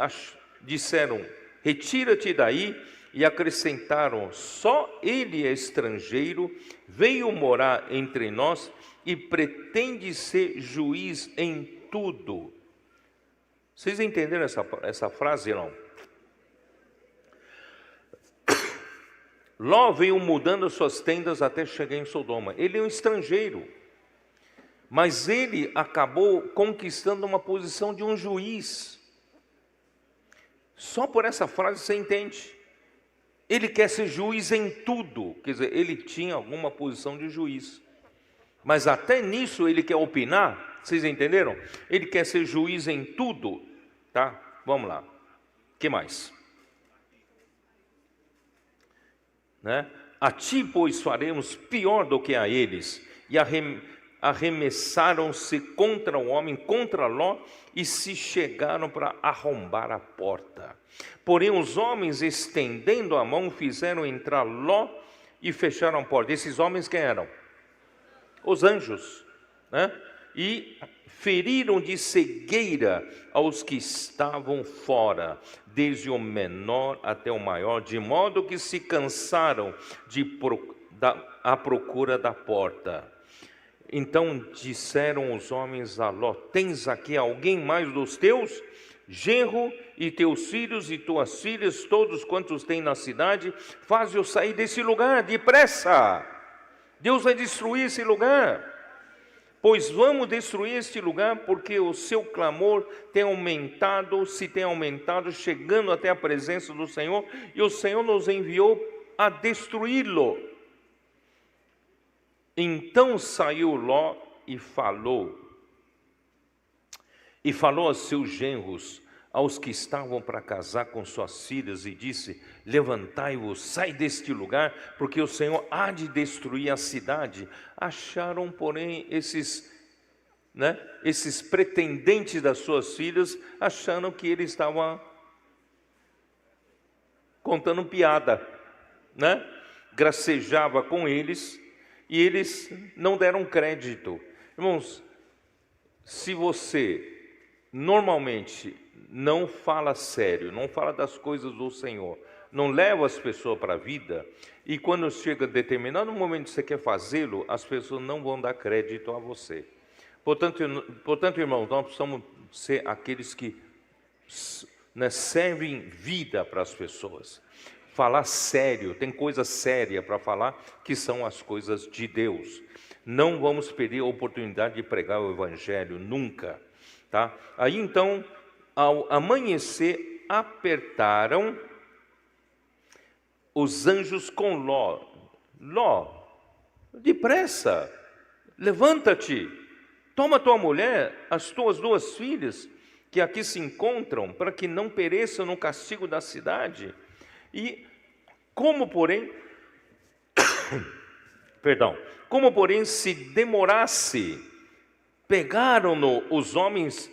disseram: retira-te daí, e acrescentaram: só ele é estrangeiro, veio morar entre nós e pretende ser juiz em tudo. Vocês entenderam essa frase, não? Ló veio mudando suas tendas até chegar em Sodoma. Ele é um estrangeiro, mas ele acabou conquistando uma posição de um juiz. Só por essa frase você entende. Ele quer ser juiz em tudo, quer dizer, ele tinha alguma posição de juiz. Mas até nisso ele quer opinar, vocês entenderam? Ele quer ser juiz em tudo, tá? Vamos lá. O que mais? né? A ti, pois, faremos pior do que a eles. E arremessaram-se contra o homem, contra Ló, e se chegaram para arrombar a porta. Porém os homens, estendendo a mão, fizeram entrar Ló e fecharam a porta. Esses homens quem eram? Os anjos, né? E feriram de cegueira aos que estavam fora, desde o menor até o maior, de modo que se cansaram à procura da porta. Então disseram os homens a Ló: tens aqui alguém mais dos teus? Genro, e teus filhos e tuas filhas, todos quantos têm na cidade, faze-os sair desse lugar, depressa. Deus vai destruir esse lugar. Pois vamos destruir este lugar, porque o seu clamor tem aumentado, chegando até a presença do Senhor, e o Senhor nos enviou a destruí-lo. Então saiu Ló e falou a seus genros, aos que estavam para casar com suas filhas, e disse: levantai-vos, sai deste lugar, porque o Senhor há de destruir a cidade. Acharam, porém, esses pretendentes das suas filhas, acharam que ele estava contando piada, né? Gracejava com eles, e eles não deram crédito. Irmãos, se você normalmente não fala sério, não fala das coisas do Senhor, não leva as pessoas para a vida, e quando chega determinado momento que você quer fazê-lo, as pessoas não vão dar crédito a você. Portanto, irmãos, nós precisamos ser aqueles que, né, servem vida para as pessoas. Falar sério, tem coisa séria para falar, que são as coisas de Deus. Não vamos perder a oportunidade de pregar o Evangelho, nunca. Tá? Aí então, ao amanhecer, apertaram os anjos com Ló. Ló, depressa, levanta-te, toma tua mulher, as tuas 2 filhas, que aqui se encontram, para que não pereçam no castigo da cidade. E como porém se demorasse, pegaram-no os homens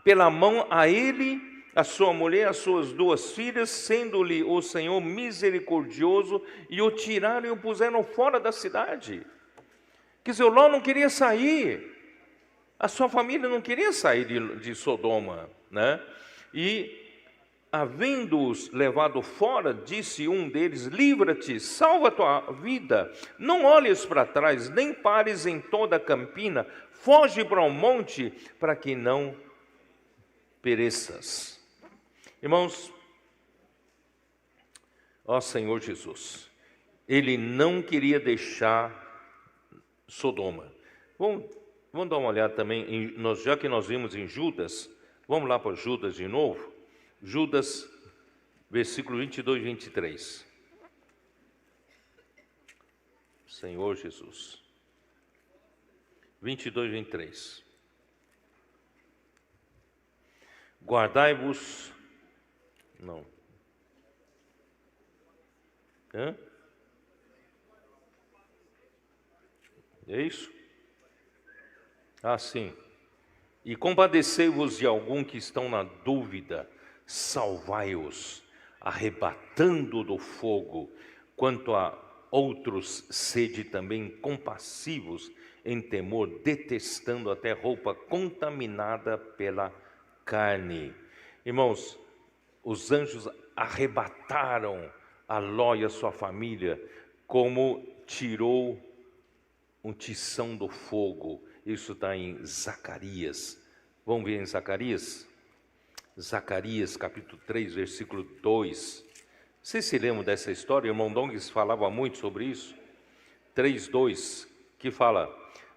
pela mão, a ele, a sua mulher, as suas 2 filhas, sendo-lhe o Senhor misericordioso, e o tiraram e o puseram fora da cidade. Quer dizer, o Ló não queria sair, a sua família não queria sair de Sodoma, né? E havendo-os levado fora, disse um deles: livra-te, salva a tua vida, não olhes para trás, nem pares em toda a campina, foge para o monte, para que não pereças. Irmãos, ó Senhor Jesus, Ele não queria deixar Sodoma. Vamos dar uma olhada também, já que nós vimos em Judas, vamos lá para Judas de novo. Judas, versículo 22 e 23. Senhor Jesus. 22 e 23. Guardai-vos. Não. É isso? Ah, sim. E compadecei-vos de algum que estão na dúvida, salvai-os, arrebatando do fogo. Quanto a outros, sede também compassivos, em temor, detestando até roupa contaminada pela carne. Irmãos, os anjos arrebataram a Ló e a sua família, como tirou um tição do fogo. Isso está em Zacarias. Vamos ver em Zacarias? Zacarias capítulo 3, versículo 2. Vocês se lembram dessa história? O irmão Dongues falava muito sobre isso. 3:2, que fala: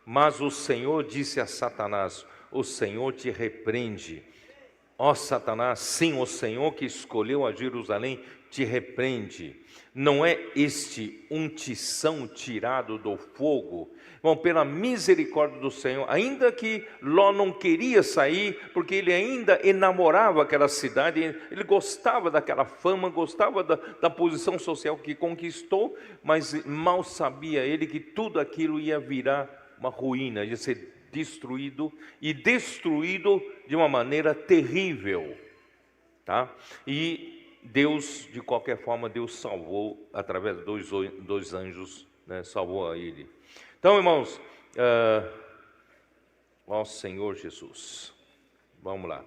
mas o Senhor disse a Satanás: o Senhor te repreende, ó Satanás, sim, o Senhor que escolheu a Jerusalém, te repreende. Não é este um tição tirado do fogo? Bom, pela misericórdia do Senhor, ainda que Ló não queria sair, porque ele ainda enamorava aquela cidade, ele gostava daquela fama, gostava da posição social que conquistou, mas mal sabia ele que tudo aquilo ia virar uma ruína, ia ser destruído, e destruído de uma maneira terrível, tá? E Deus, de qualquer forma, Deus salvou através de dois anjos, né? Salvou a ele. Então, irmãos, ó Senhor Jesus, vamos lá.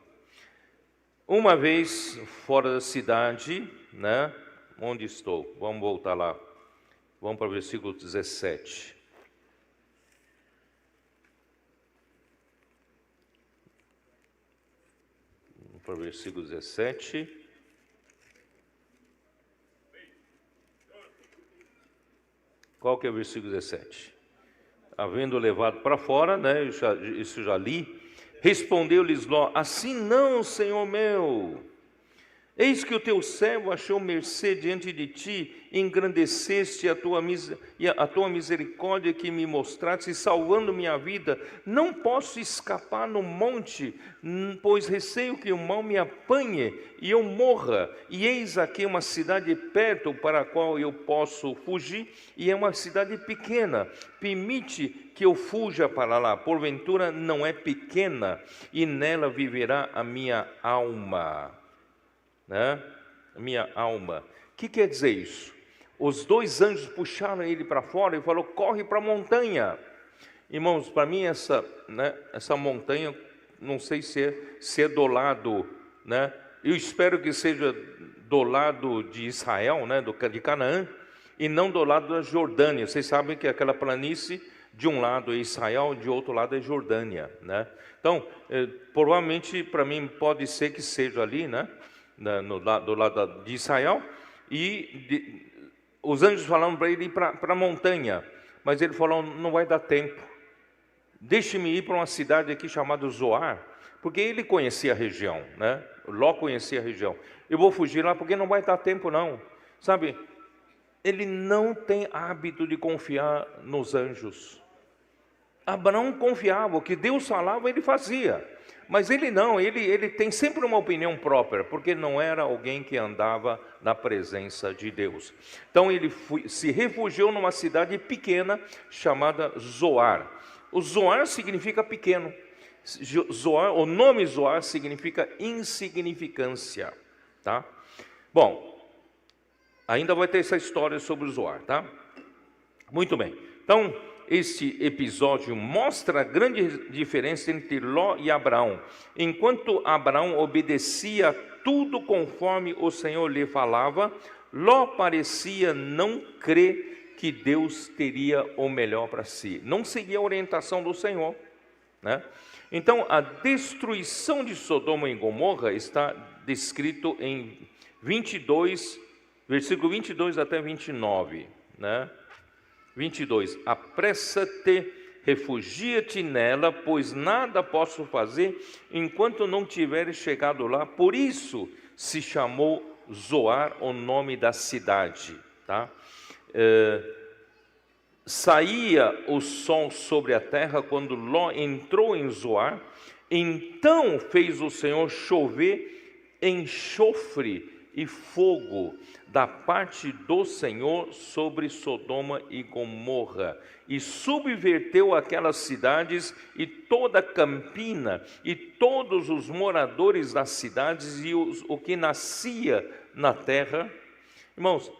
Uma vez fora da cidade, né? Onde estou? Vamos voltar lá. Vamos para o versículo 17. Vamos para o versículo 17. Qual que é o versículo 17? Havendo levado para fora, né, isso já li, respondeu-lhes Ló: assim não, Senhor meu, eis que o teu servo achou mercê diante de ti, engrandeceste a tua misericórdia que me mostraste, salvando minha vida. Não posso escapar no monte, pois receio que o mal me apanhe e eu morra. E eis aqui uma cidade perto para a qual eu posso fugir, e é uma cidade pequena. Permite que eu fuja para lá, porventura não é pequena, e nela viverá a minha alma. Né? Minha alma. O que quer dizer isso? Os dois anjos puxaram ele para fora e falou: corre para a montanha. Irmãos, para mim essa montanha, não sei se é do lado, né? Eu espero que seja do lado de Israel, né? De Canaã, e não do lado da Jordânia. Vocês sabem que aquela planície, de um lado é Israel, de outro lado é Jordânia, né? Então, provavelmente para mim pode ser que seja ali, né? Do lado de Israel, e os anjos falaram para ele ir para a montanha, mas ele falou: não vai dar tempo, deixe-me ir para uma cidade aqui chamada Zoar, porque ele conhecia a região, né? Ló conhecia a região. Eu vou fugir lá porque não vai dar tempo não, sabe? Ele não tem hábito de confiar nos anjos. Abraão confiava, o que Deus falava ele fazia, mas ele não, ele tem sempre uma opinião própria, porque não era alguém que andava na presença de Deus. Então ele se refugiou numa cidade pequena chamada Zoar. O Zoar significa pequeno. Zoar, o nome Zoar significa insignificância, tá? Bom, ainda vai ter essa história sobre o Zoar, tá? Muito bem. Então, este episódio mostra a grande diferença entre Ló e Abraão. Enquanto Abraão obedecia tudo conforme o Senhor lhe falava, Ló parecia não crer que Deus teria o melhor para si. Não seguia a orientação do Senhor, né? Então, a destruição de Sodoma e Gomorra está descrito em 22, versículo 22 até 29, né? 22, apressa-te, refugia-te nela, pois nada posso fazer enquanto não tiveres chegado lá. Por isso se chamou Zoar o nome da cidade, tá? Saía o sol sobre a terra quando Ló entrou em Zoar. Então fez o Senhor chover enxofre e fogo da parte do Senhor sobre Sodoma e Gomorra, e subverteu aquelas cidades e toda a campina e todos os moradores das cidades e o que nascia na terra. Irmãos,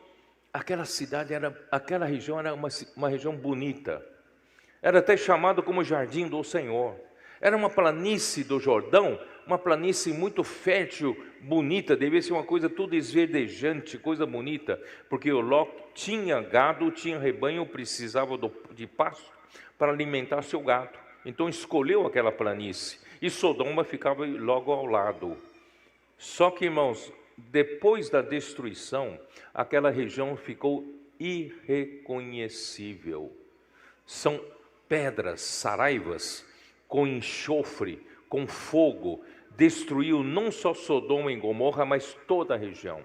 aquela região era uma região bonita, era até chamado como Jardim do Senhor. Era uma planície do Jordão, uma planície muito fértil, bonita, devia ser uma coisa tudo esverdejante, coisa bonita, porque o Ló tinha gado, tinha rebanho, precisava de pasto para alimentar seu gado. Então escolheu aquela planície, e Sodoma ficava logo ao lado. Só que, irmãos, depois da destruição, aquela região ficou irreconhecível. São pedras, saraivas, com enxofre, com fogo, destruiu não só Sodoma e Gomorra, mas toda a região.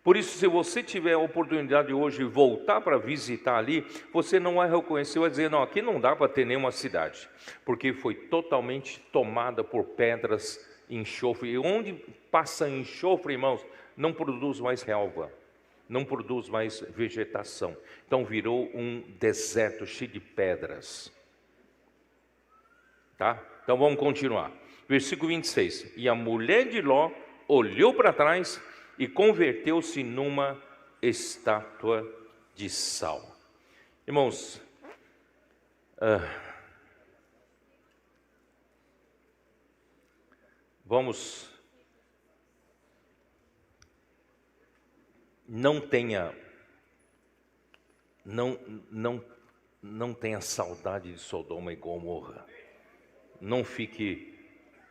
Por isso, se você tiver a oportunidade hoje de voltar para visitar ali, você não vai reconhecer, vai dizer, não, aqui não dá para ter nenhuma cidade, porque foi totalmente tomada por pedras e enxofre. E onde passa enxofre, irmãos, não produz mais relva, não produz mais vegetação. Então virou um deserto cheio de pedras. Tá? Então vamos continuar. Versículo 26. E a mulher de Ló olhou para trás e converteu-se numa estátua de sal. Irmãos, vamos, não tenha saudade de Sodoma e Gomorra. Não fique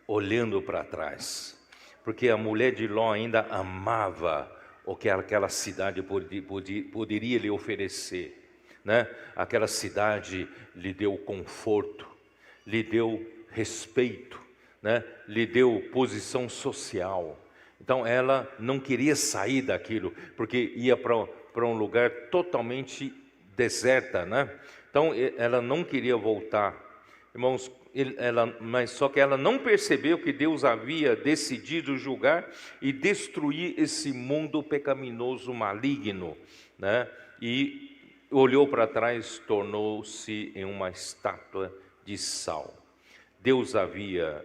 olhando para trás, porque a mulher de Ló ainda amava o que aquela cidade poderia lhe oferecer, né? Aquela cidade lhe deu conforto, lhe deu respeito, né? Lhe deu posição social. Então ela não queria sair daquilo, porque ia para um lugar totalmente deserta, né? Então ela não queria voltar. Irmãos, mas só que ela não percebeu que Deus havia decidido julgar e destruir esse mundo pecaminoso, maligno, né? E olhou para trás, tornou-se em uma estátua de sal. Deus havia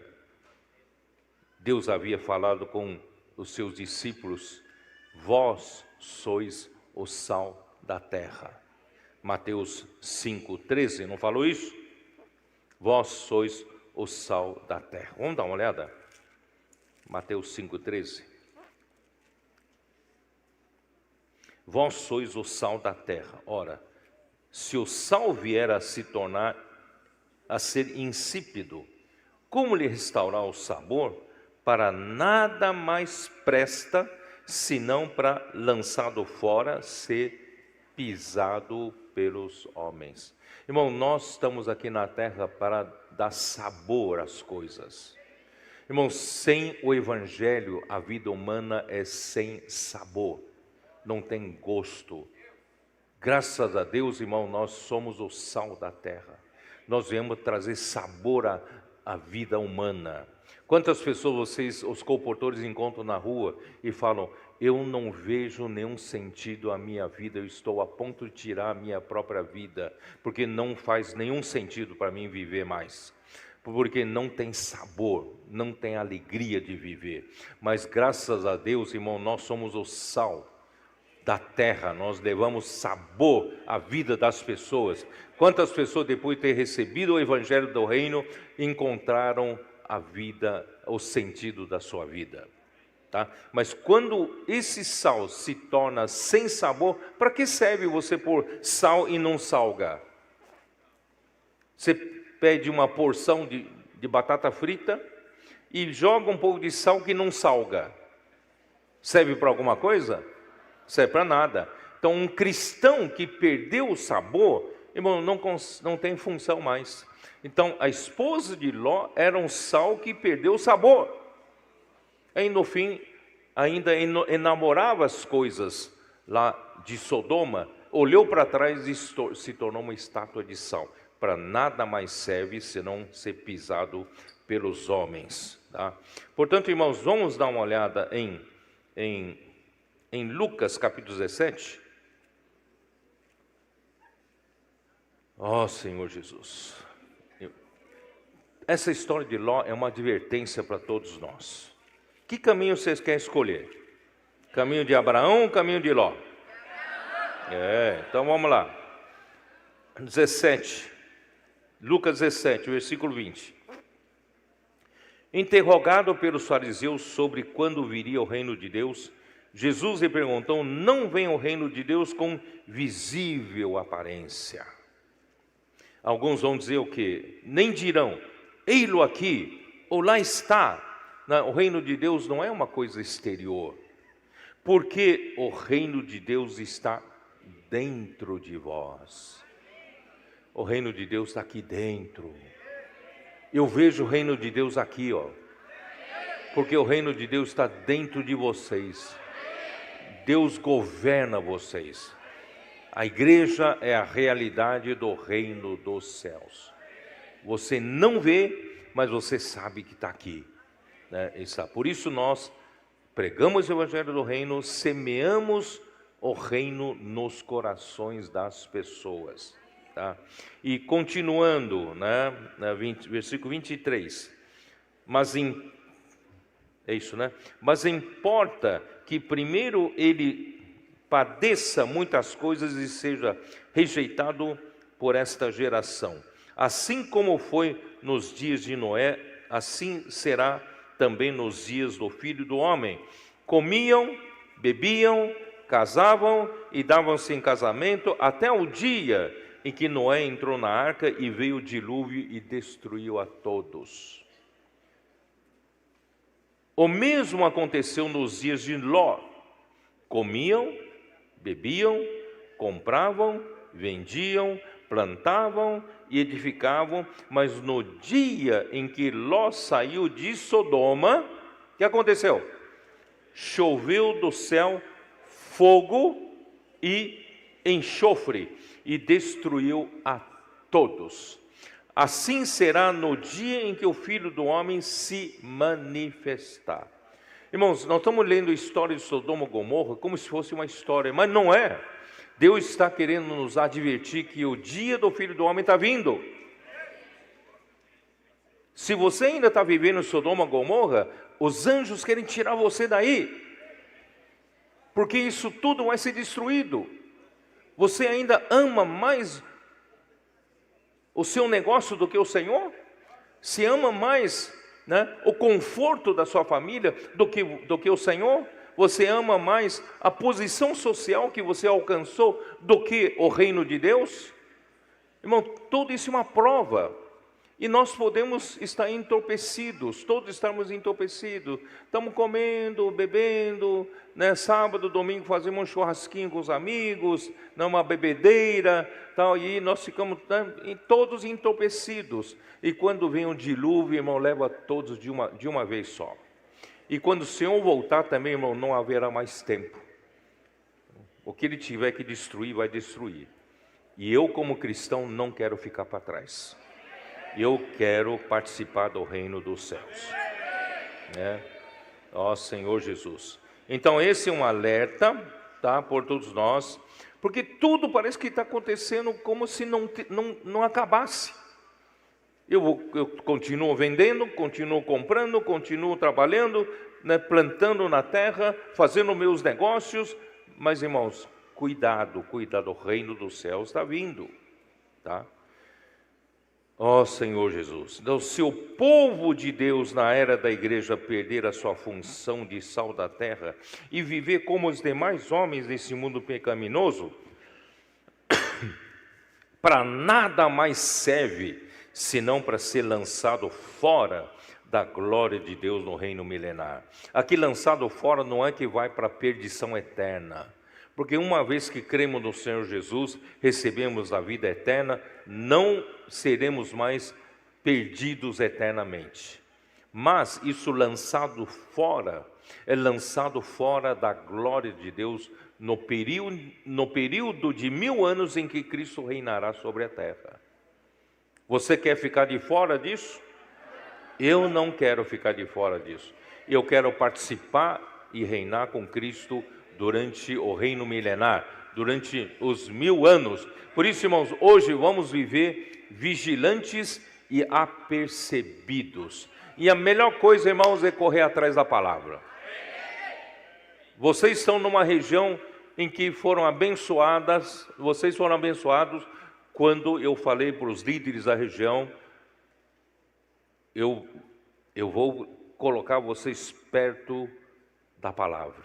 falado com os seus discípulos: vós sois o sal da terra. Mateus 5,13, não falou isso? Vós sois o sal da terra. Vamos dar uma olhada? Mateus 5,13. Vós sois o sal da terra. Ora, se o sal vier a ser insípido, como lhe restaurar o sabor? Para nada mais presta, senão para, lançado fora, ser pisado pelos homens. Irmão, nós estamos aqui na terra para dar sabor às coisas. Irmão, sem o Evangelho, a vida humana é sem sabor, não tem gosto. Graças a Deus, irmão, nós somos o sal da terra. Nós viemos trazer sabor à vida humana. Quantas pessoas os colportores encontram na rua e falam: eu não vejo nenhum sentido à minha vida, eu estou a ponto de tirar a minha própria vida, porque não faz nenhum sentido para mim viver mais, porque não tem sabor, não tem alegria de viver. Mas graças a Deus, irmão, nós somos o sal da terra, nós levamos sabor à vida das pessoas. Quantas pessoas, depois de ter recebido o Evangelho do Reino, encontraram a vida, o sentido da sua vida? Tá? Mas quando esse sal se torna sem sabor, para que serve você pôr sal e não salga? Você pede uma porção de batata frita e joga um pouco de sal que não salga. Serve para alguma coisa? Serve para nada. Então um cristão que perdeu o sabor, irmão, não tem função mais. Então a esposa de Ló era um sal que perdeu o sabor. E no fim, ainda enamorava as coisas lá de Sodoma, olhou para trás e se tornou uma estátua de sal. Para nada mais serve senão ser pisado pelos homens. Tá? Portanto, irmãos, vamos dar uma olhada em Lucas capítulo 17. Ó Senhor Jesus. Essa história de Ló é uma advertência para todos nós. Que caminho vocês querem escolher? Caminho de Abraão ou caminho de Ló? Então vamos lá. 17. Lucas 17, versículo 20. Interrogado pelos fariseus sobre quando viria o reino de Deus, Jesus lhe perguntou: não vem o reino de Deus com visível aparência? Alguns vão dizer o quê? Nem dirão: ei-lo aqui, ou lá está. Não, o reino de Deus não é uma coisa exterior, porque o reino de Deus está dentro de vós. O reino de Deus está aqui dentro. Eu vejo o reino de Deus aqui, ó, porque o reino de Deus está dentro de vocês. Deus governa vocês. A igreja é a realidade do reino dos céus. Você não vê, mas você sabe que está aqui, né? Por isso nós pregamos o evangelho do reino, semeamos o reino nos corações das pessoas, tá? E continuando, né, versículo 23, é isso, né? Mas importa que primeiro ele padeça muitas coisas e seja rejeitado por esta geração. Assim como foi nos dias de Noé, assim será também nos dias do Filho do Homem. Comiam, bebiam, casavam e davam-se em casamento até o dia em que Noé entrou na arca e veio o dilúvio e destruiu a todos. O mesmo aconteceu nos dias de Ló. Comiam, bebiam, compravam, vendiam, plantavam e edificavam, mas no dia em que Ló saiu de Sodoma, o que aconteceu? Choveu do céu fogo e enxofre e destruiu a todos. Assim será no dia em que o Filho do Homem se manifestar. Irmãos, nós estamos lendo a história de Sodoma e Gomorra como se fosse uma história, mas não é. Deus está querendo nos advertir que o dia do Filho do Homem está vindo. Se você ainda está vivendo em Sodoma e Gomorra, os anjos querem tirar você daí, porque isso tudo vai ser destruído. Você ainda ama mais o seu negócio do que o Senhor? Se ama mais, né, o conforto da sua família do que o Senhor? Você ama mais a posição social que você alcançou do que o reino de Deus? Irmão, tudo isso é uma prova. E nós podemos estar entorpecidos, todos estamos entorpecidos. Estamos comendo, bebendo, né? Sábado, domingo fazemos um churrasquinho com os amigos, uma bebedeira, tal, e nós ficamos, né, todos entorpecidos. E quando vem um dilúvio, irmão, leva todos de uma vez só. E quando o Senhor voltar também, irmão, não haverá mais tempo. O que Ele tiver que destruir, vai destruir. E eu, como cristão, não quero ficar para trás. Eu quero participar do reino dos céus, né? Ó Senhor Jesus. Então esse é um alerta, tá, por todos nós, porque tudo parece que está acontecendo como se não acabasse. Eu continuo vendendo, continuo comprando, continuo trabalhando, né, plantando na terra, fazendo meus negócios, mas irmãos, cuidado, o reino dos céus está vindo, tá? Ó Senhor Jesus, então, se o povo de Deus na era da igreja perder a sua função de sal da terra e viver como os demais homens nesse mundo pecaminoso, para nada mais serve senão para ser lançado fora da glória de Deus no reino milenar. Aqui lançado fora não é que vai para a perdição eterna, porque uma vez que cremos no Senhor Jesus, recebemos a vida eterna, não seremos mais perdidos eternamente. Mas isso lançado fora, é lançado fora da glória de Deus no período de 1000 anos em que Cristo reinará sobre a terra. Você quer ficar de fora disso? Eu não quero ficar de fora disso. Eu quero participar e reinar com Cristo durante o reino milenar, durante os 1000 anos. Por isso, irmãos, hoje vamos viver vigilantes e apercebidos. E a melhor coisa, irmãos, é correr atrás da palavra. Vocês estão numa região em que vocês foram abençoados quando eu falei para os líderes da região, eu vou colocar vocês perto da palavra,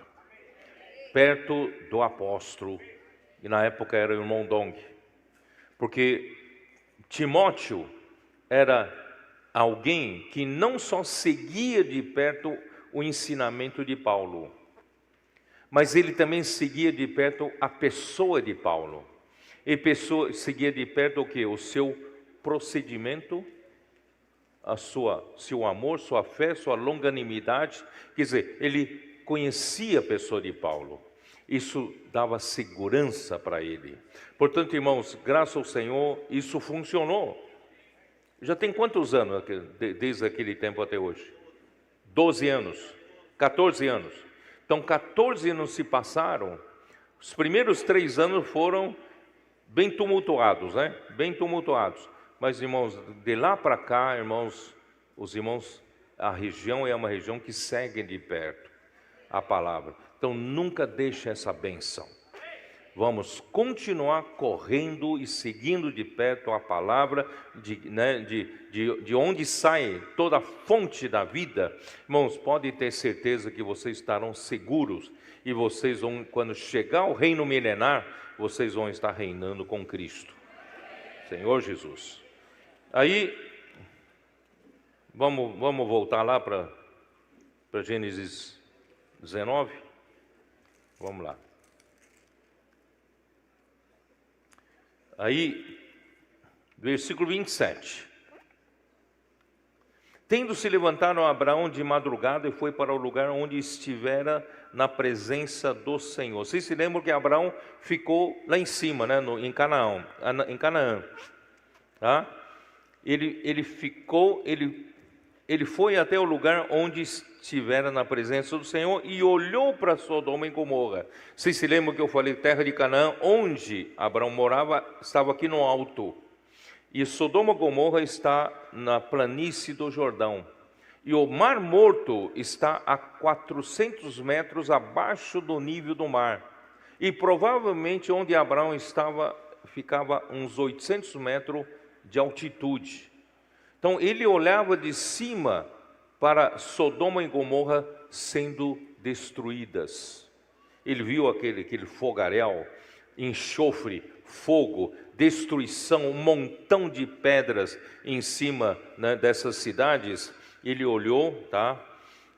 perto do apóstolo, e na época era o irmão Dong, porque Timóteo era alguém que não só seguia de perto o ensinamento de Paulo, mas ele também seguia de perto a pessoa de Paulo. E seguia de perto o quê? O seu procedimento, seu amor, sua fé, sua longanimidade. Quer dizer, ele conhecia a pessoa de Paulo. Isso dava segurança para ele. Portanto, irmãos, graças ao Senhor, isso funcionou. Já tem quantos anos desde aquele tempo até hoje? 12 anos, 14 anos. Então, 14 anos se passaram. Os primeiros 3 anos foram bem tumultuados, né? Bem tumultuados. Mas, irmãos, de lá para cá, irmãos, os irmãos, a região é uma região que segue de perto a palavra. Então, nunca deixe essa bênção. Vamos continuar correndo e seguindo de perto a palavra, de onde sai toda a fonte da vida. Irmãos, pode ter certeza que vocês estarão seguros. E vocês vão, quando chegar o reino milenar, vocês vão estar reinando com Cristo. Senhor Jesus. Aí, vamos voltar lá para Gênesis 19? Vamos lá. Aí, versículo 27. Tendo se levantado Abraão de madrugada e foi para o lugar onde estivera na presença do Senhor. Vocês se lembram que Abraão ficou lá em cima, né, em Canaã, tá? Ele foi até o lugar onde estivera na presença do Senhor e olhou para Sodoma e Gomorra. Vocês se lembram que eu falei terra de Canaã, onde Abraão morava, estava aqui no alto. E Sodoma e Gomorra está na planície do Jordão. E o Mar Morto está a 400 metros abaixo do nível do mar. E provavelmente onde Abraão estava, ficava uns 800 metros de altitude. Então ele olhava de cima para Sodoma e Gomorra sendo destruídas. Ele viu aquele fogaréu, enxofre, fogo, destruição, um montão de pedras em cima, né, dessas cidades. Ele olhou, tá?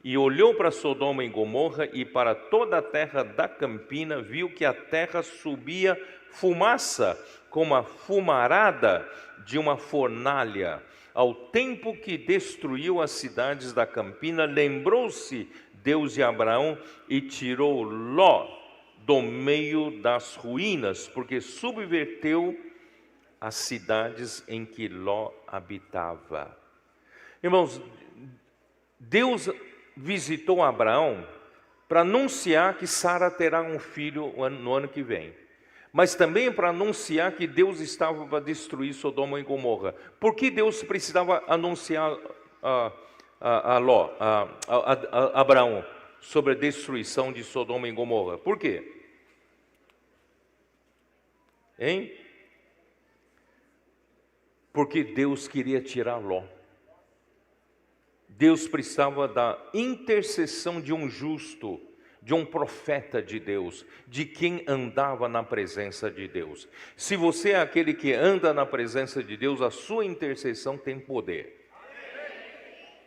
E olhou para Sodoma e Gomorra e para toda a terra da campina, viu que a terra subia fumaça, como a fumarada de uma fornalha. Ao tempo que destruiu as cidades da campina, lembrou-se Deus de Abraão e tirou Ló do meio das ruínas, porque subverteu as cidades em que Ló habitava. Irmãos, Deus visitou Abraão para anunciar que Sara terá um filho no ano que vem, mas também para anunciar que Deus estava para destruir Sodoma e Gomorra. Por que Deus precisava anunciar a Abraão sobre a destruição de Sodoma e Gomorra? Por quê? Hein? Porque Deus queria tirar Ló. Deus precisava da intercessão de um justo, de um profeta de Deus, de quem andava na presença de Deus. Se você é aquele que anda na presença de Deus, a sua intercessão tem poder.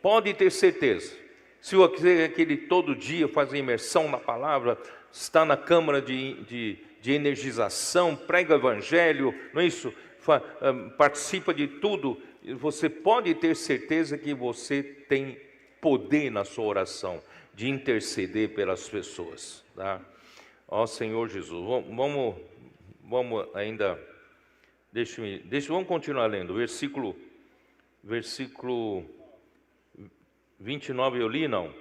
Pode ter certeza. Se você é aquele que todo dia faz a imersão na palavra, está na câmara de energização, prega o evangelho, não é isso? Participa de tudo, você pode ter certeza que você tem poder na sua oração, de interceder pelas pessoas, tá? Ó Senhor Jesus, vamos ainda, vamos continuar lendo, versículo 29 eu li, não?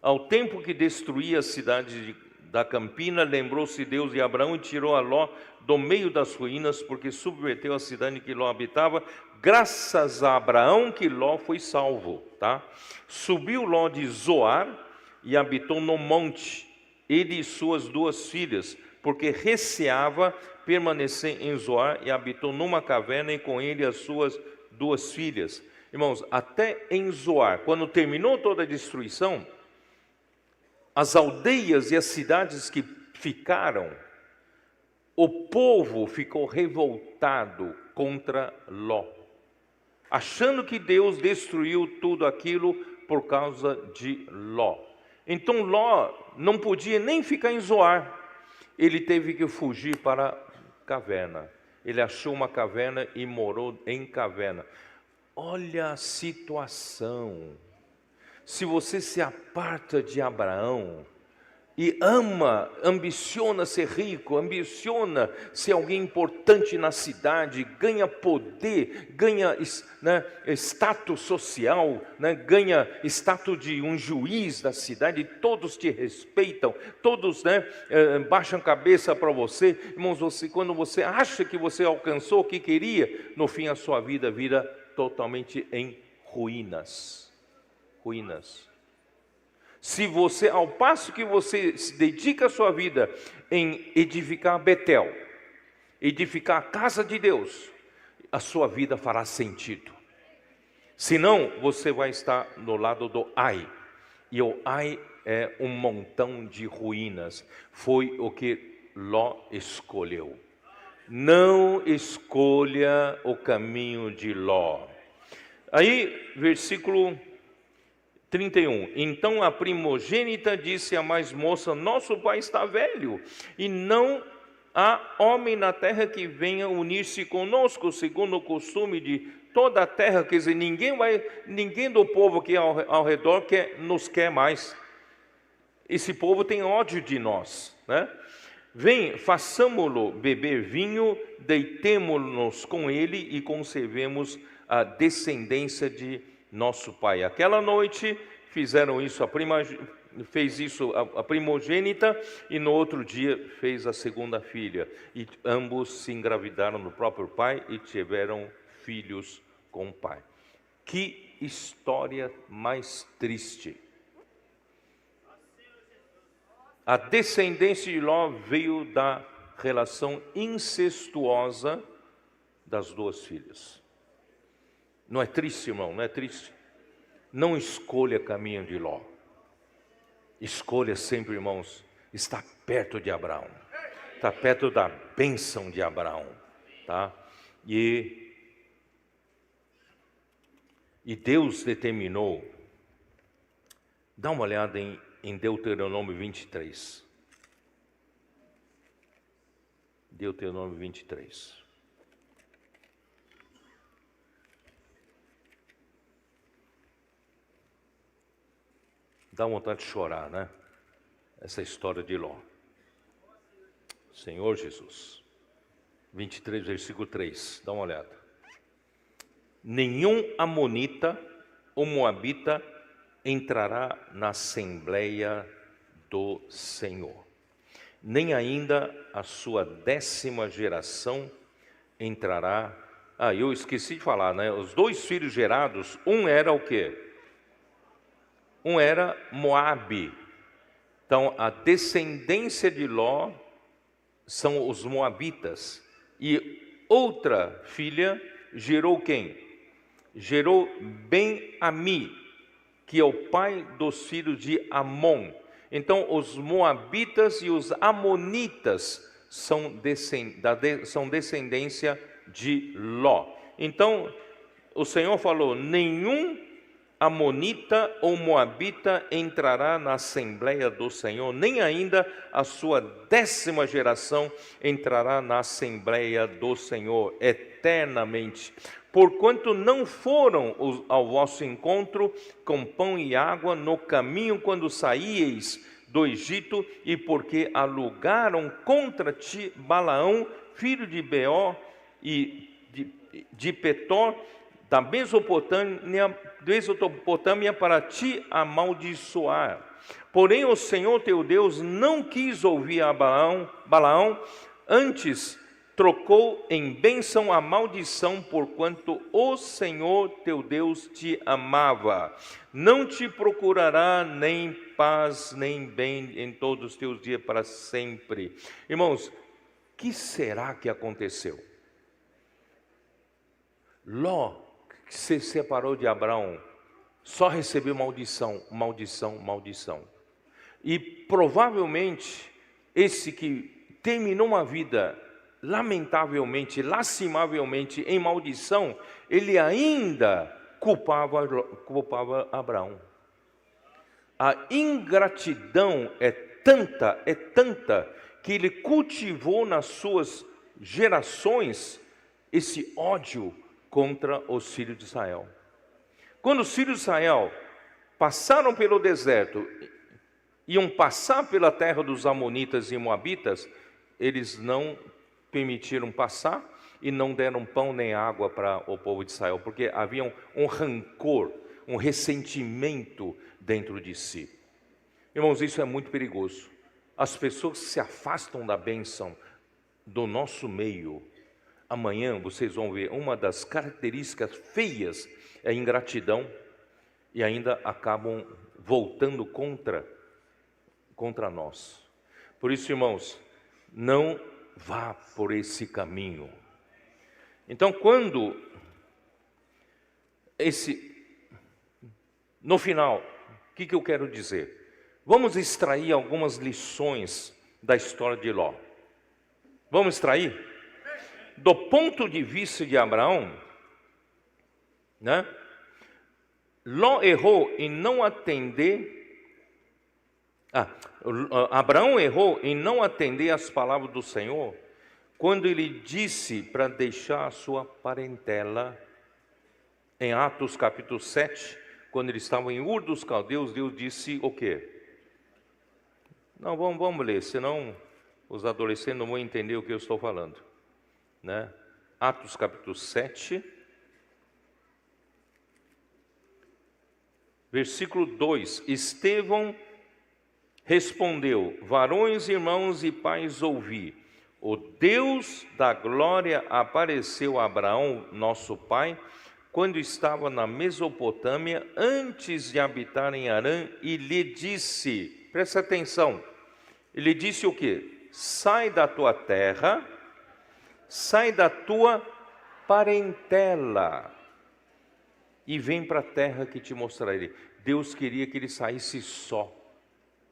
Ao tempo que destruía a cidade da campina, lembrou-se Deus de Abraão e tirou a Ló do meio das ruínas, porque subverteu a cidade em que Ló habitava. Graças a Abraão que Ló foi salvo, tá? Subiu Ló de Zoar e habitou no monte, ele e suas 2 filhas, porque receava permanecer em Zoar, e habitou numa caverna, e com ele as suas 2 filhas. Irmãos, até em Zoar, quando terminou toda a destruição, as aldeias e as cidades que ficaram, o povo ficou revoltado contra Ló, achando que Deus destruiu tudo aquilo por causa de Ló. Então Ló não podia nem ficar em Zoar, ele teve que fugir para a caverna. Ele achou uma caverna e morou em caverna. Olha a situação. Se você se aparta de Abraão, e ama, ambiciona ser rico, ambiciona ser alguém importante na cidade, ganha poder, ganha, né, status social, né, ganha status de um juiz da cidade, todos te respeitam, todos, né, baixam a cabeça para você. Irmãos, quando você acha que você alcançou o que queria, no fim a sua vida vira totalmente em ruínas. Se você, ao passo que você se dedica a sua vida em edificar Betel, edificar a casa de Deus, a sua vida fará sentido. Senão, você vai estar no lado do Ai. E o Ai é um montão de ruínas. Foi o que Ló escolheu. Não escolha o caminho de Ló. Aí, versículo 31. Então a primogênita disse à mais moça: nosso pai está velho, e não há homem na terra que venha unir-se conosco, segundo o costume de toda a terra. Quer dizer, ninguém do povo aqui ao redor nos quer mais. Esse povo tem ódio de nós, né? Vem, façamo-lo beber vinho, deitemo-nos com ele e conservemos a descendência de nosso pai. Aquela noite fizeram isso, fez isso a primogênita, e no outro dia fez a segunda filha. E ambos se engravidaram no próprio pai e tiveram filhos com o pai. Que história mais triste! A descendência de Ló veio da relação incestuosa das duas filhas. Não é triste, irmão? Não é triste? Não escolha caminho de Ló. Escolha sempre, irmãos, estar perto de Abraão. Estar perto da bênção de Abraão. Tá? E Deus determinou. Dá uma olhada em Deuteronômio 23. Deuteronômio 23. Dá vontade de chorar, né? Essa história de Ló. Senhor Jesus. 23, versículo 3. Dá uma olhada. Nenhum amonita ou moabita entrará na Assembleia do Senhor. Nem ainda a sua 10ª geração entrará. Eu esqueci de falar, né? Os dois filhos gerados, um era o quê? Um era Moabe. Então, a descendência de Ló são os moabitas. E outra filha gerou quem? Gerou Ben-Ami, que é o pai dos filhos de Amon. Então, os moabitas e os amonitas são descendência de Ló. Então, o Senhor falou: nenhum amonita ou moabita entrará na Assembleia do Senhor, nem ainda a sua 10ª geração entrará na Assembleia do Senhor eternamente. Porquanto não foram ao vosso encontro com pão e água no caminho quando saíeis do Egito, e porque alugaram contra ti Balaão, filho de Beor, e de Petor, da Mesopotâmia, para te amaldiçoar. Porém o Senhor teu Deus não quis ouvir a Balaão, antes trocou em bênção a maldição, porquanto o Senhor teu Deus te amava. Não te procurará nem paz, nem bem em todos os teus dias para sempre. Irmãos, que será que aconteceu? Ló, que se separou de Abraão, só recebeu maldição, maldição, maldição. E provavelmente, esse que terminou uma vida lamentavelmente, lastimavelmente em maldição, ele ainda culpava Abraão. A ingratidão é tanta, que ele cultivou nas suas gerações esse ódio contra os filhos de Israel. Quando os filhos de Israel passaram pelo deserto, iam passar pela terra dos amonitas e moabitas, eles não permitiram passar e não deram pão nem água para o povo de Israel, porque havia um rancor, um ressentimento dentro de si. Irmãos, isso é muito perigoso. As pessoas se afastam da bênção do nosso meio. Amanhã vocês vão ver, uma das características feias é a ingratidão, e ainda acabam voltando contra nós. Por isso, irmãos, não vá por esse caminho. Então, no final, o que eu quero dizer? Vamos extrair algumas lições da história de Ló. Vamos extrair? Do ponto de vista de Abraão, né? Ló errou em não atender. Abraão errou em não atender às palavras do Senhor, quando ele disse para deixar a sua parentela. Em Atos capítulo 7, quando eles estavam em Ur dos Caldeus, Deus disse o quê? Não, vamos ler, senão os adolescentes não vão entender o que eu estou falando, né? Atos capítulo 7, versículo 2. Estevão respondeu: varões, irmãos e pais, ouvi. O Deus da glória apareceu a Abraão, nosso pai, quando estava na Mesopotâmia, antes de habitar em Harã, e lhe disse, presta atenção, ele disse o quê? Sai da tua terra, sai da tua parentela e vem para a terra que te mostrarei. Deus queria que ele saísse só.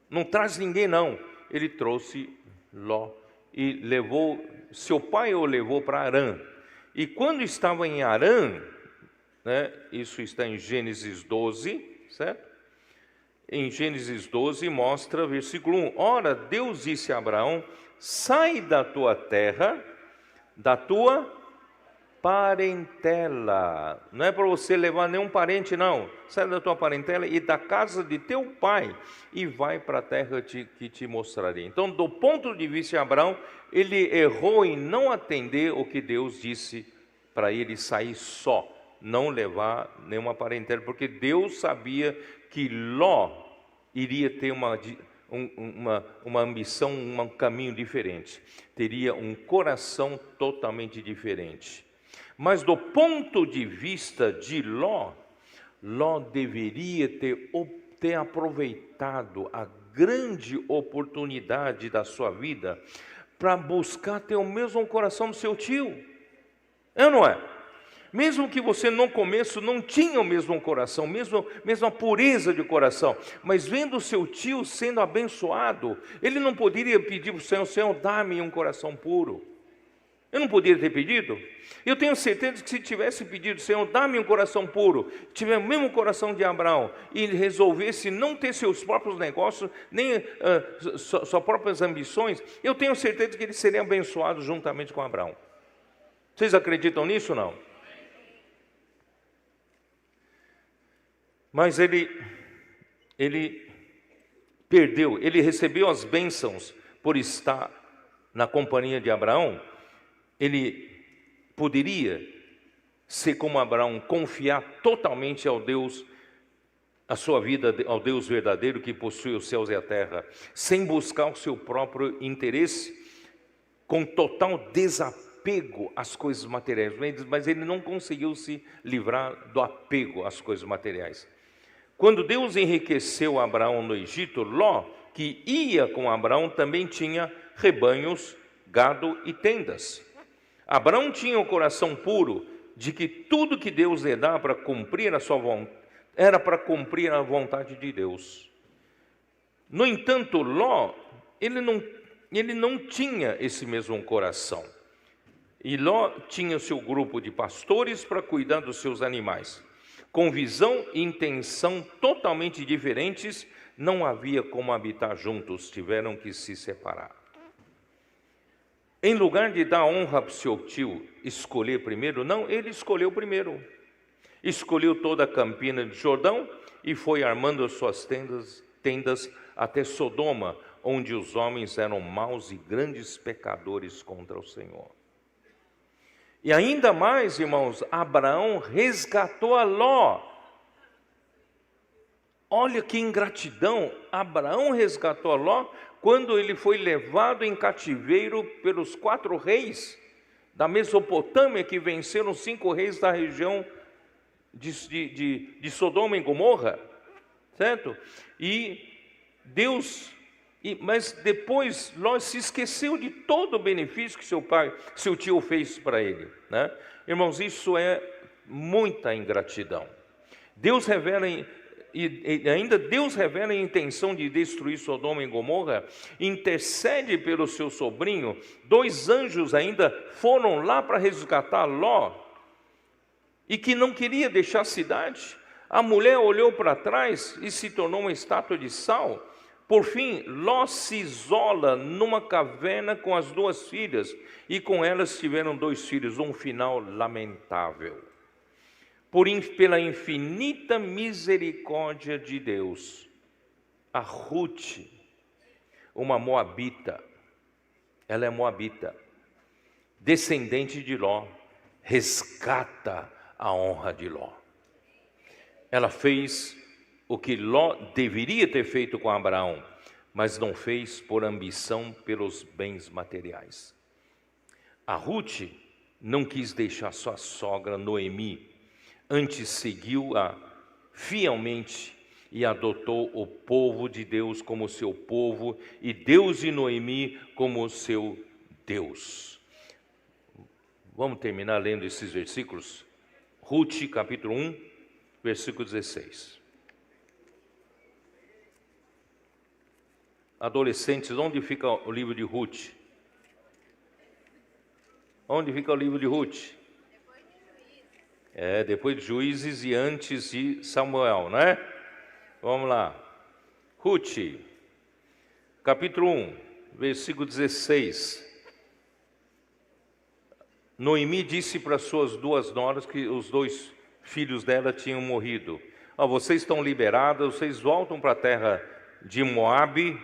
Não traz ninguém não. Ele trouxe Ló e levou, seu pai o levou para Harã. E quando estava em Harã, né, isso está em Gênesis 12, certo? Em Gênesis 12 mostra, versículo 1. Ora, Deus disse a Abraão, sai da tua terra, da tua parentela. Não é para você levar nenhum parente, não. Sai da tua parentela e da casa de teu pai e vai para a terra que te mostrarei. Então, do ponto de vista de Abraão, ele errou em não atender o que Deus disse para ele sair só, não levar nenhuma parentela, porque Deus sabia que Ló iria ter uma ambição, um caminho diferente, teria um coração totalmente diferente. Mas do ponto de vista de Ló deveria ter aproveitado a grande oportunidade da sua vida para buscar ter o mesmo coração do seu tio. É ou não é? Mesmo que você no começo não tinha o mesmo coração, mesmo a pureza de coração, mas vendo o seu tio sendo abençoado, ele não poderia pedir para o Senhor, Senhor, dá-me um coração puro. Eu não poderia ter pedido? Eu tenho certeza que se tivesse pedido, Senhor, dá-me um coração puro, tiver o mesmo coração de Abraão, e resolvesse não ter seus próprios negócios, nem suas próprias ambições, eu tenho certeza que ele seria abençoado juntamente com Abraão. Vocês acreditam nisso ou não? Mas ele perdeu, ele recebeu as bênçãos por estar na companhia de Abraão. Ele poderia ser como Abraão, confiar totalmente ao Deus, a sua vida ao Deus verdadeiro que possui os céus e a terra, sem buscar o seu próprio interesse, com total desapego às coisas materiais. Mas ele não conseguiu se livrar do apego às coisas materiais. Quando Deus enriqueceu Abraão no Egito, Ló, que ia com Abraão, também tinha rebanhos, gado e tendas. Abraão tinha o coração puro de que tudo que Deus lhe dá para cumprir a sua vontade, era para cumprir a vontade de Deus. No entanto, Ló, ele não tinha esse mesmo coração. E Ló tinha o seu grupo de pastores para cuidar dos seus animais. Com visão e intenção totalmente diferentes, não havia como habitar juntos, tiveram que se separar. Em lugar de dar honra para o seu tio, escolher primeiro, não, ele escolheu primeiro. Escolheu toda a campina de Jordão e foi armando as suas tendas tendas até Sodoma, onde os homens eram maus e grandes pecadores contra o Senhor. E ainda mais, irmãos, Abraão resgatou a Ló. Olha que ingratidão, Abraão resgatou a Ló quando ele foi levado em cativeiro pelos 4 reis da Mesopotâmia, que venceram 5 reis da região de Sodoma e Gomorra, certo? Mas depois Ló se esqueceu de todo o benefício que seu tio fez para ele, né? Irmãos, isso é muita ingratidão. Deus revela a intenção de destruir Sodoma e Gomorra, intercede pelo seu sobrinho. 2 anjos ainda foram lá para resgatar Ló, e que não queria deixar a cidade. A mulher olhou para trás e se tornou uma estátua de sal. Por fim, Ló se isola numa caverna com as 2 filhas, e com elas tiveram 2 filhos, um final lamentável. Pela infinita misericórdia de Deus, a Ruth, uma moabita, ela é moabita, descendente de Ló, resgata a honra de Ló. Ela fez o que Ló deveria ter feito com Abraão, mas não fez por ambição pelos bens materiais. A Ruth não quis deixar sua sogra Noemi, antes seguiu-a fielmente e adotou o povo de Deus como seu povo, e Deus e Noemi como seu Deus. Vamos terminar lendo esses versículos? Ruth, capítulo 1, versículo 16. Adolescentes, onde fica o livro de Ruth? Onde fica o livro de Ruth? Depois de Juízes e antes de Samuel, né? Vamos lá. Ruth, capítulo 1, versículo 16. Noemi disse para suas 2 noras que os 2 filhos dela tinham morrido. Vocês estão liberadas, vocês voltam para a terra de Moabe,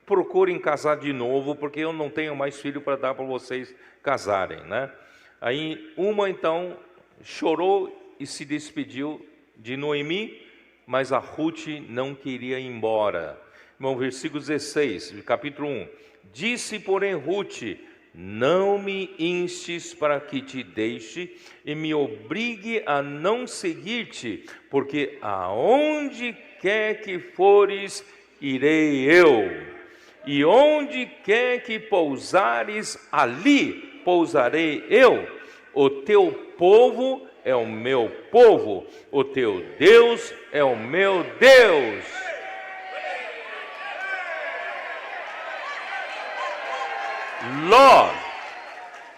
procurem casar de novo, porque eu não tenho mais filho para dar para vocês casarem, né? Aí uma então chorou e se despediu de Noemi, mas a Ruth não queria ir embora. Irmão, versículo 16, capítulo 1. Disse, porém, Ruth: não me instes para que te deixe e me obrigue a não seguir-te, porque aonde quer que fores, irei eu, e onde quer que pousares, ali pousarei eu. O teu povo é o meu povo, o teu Deus é o meu Deus.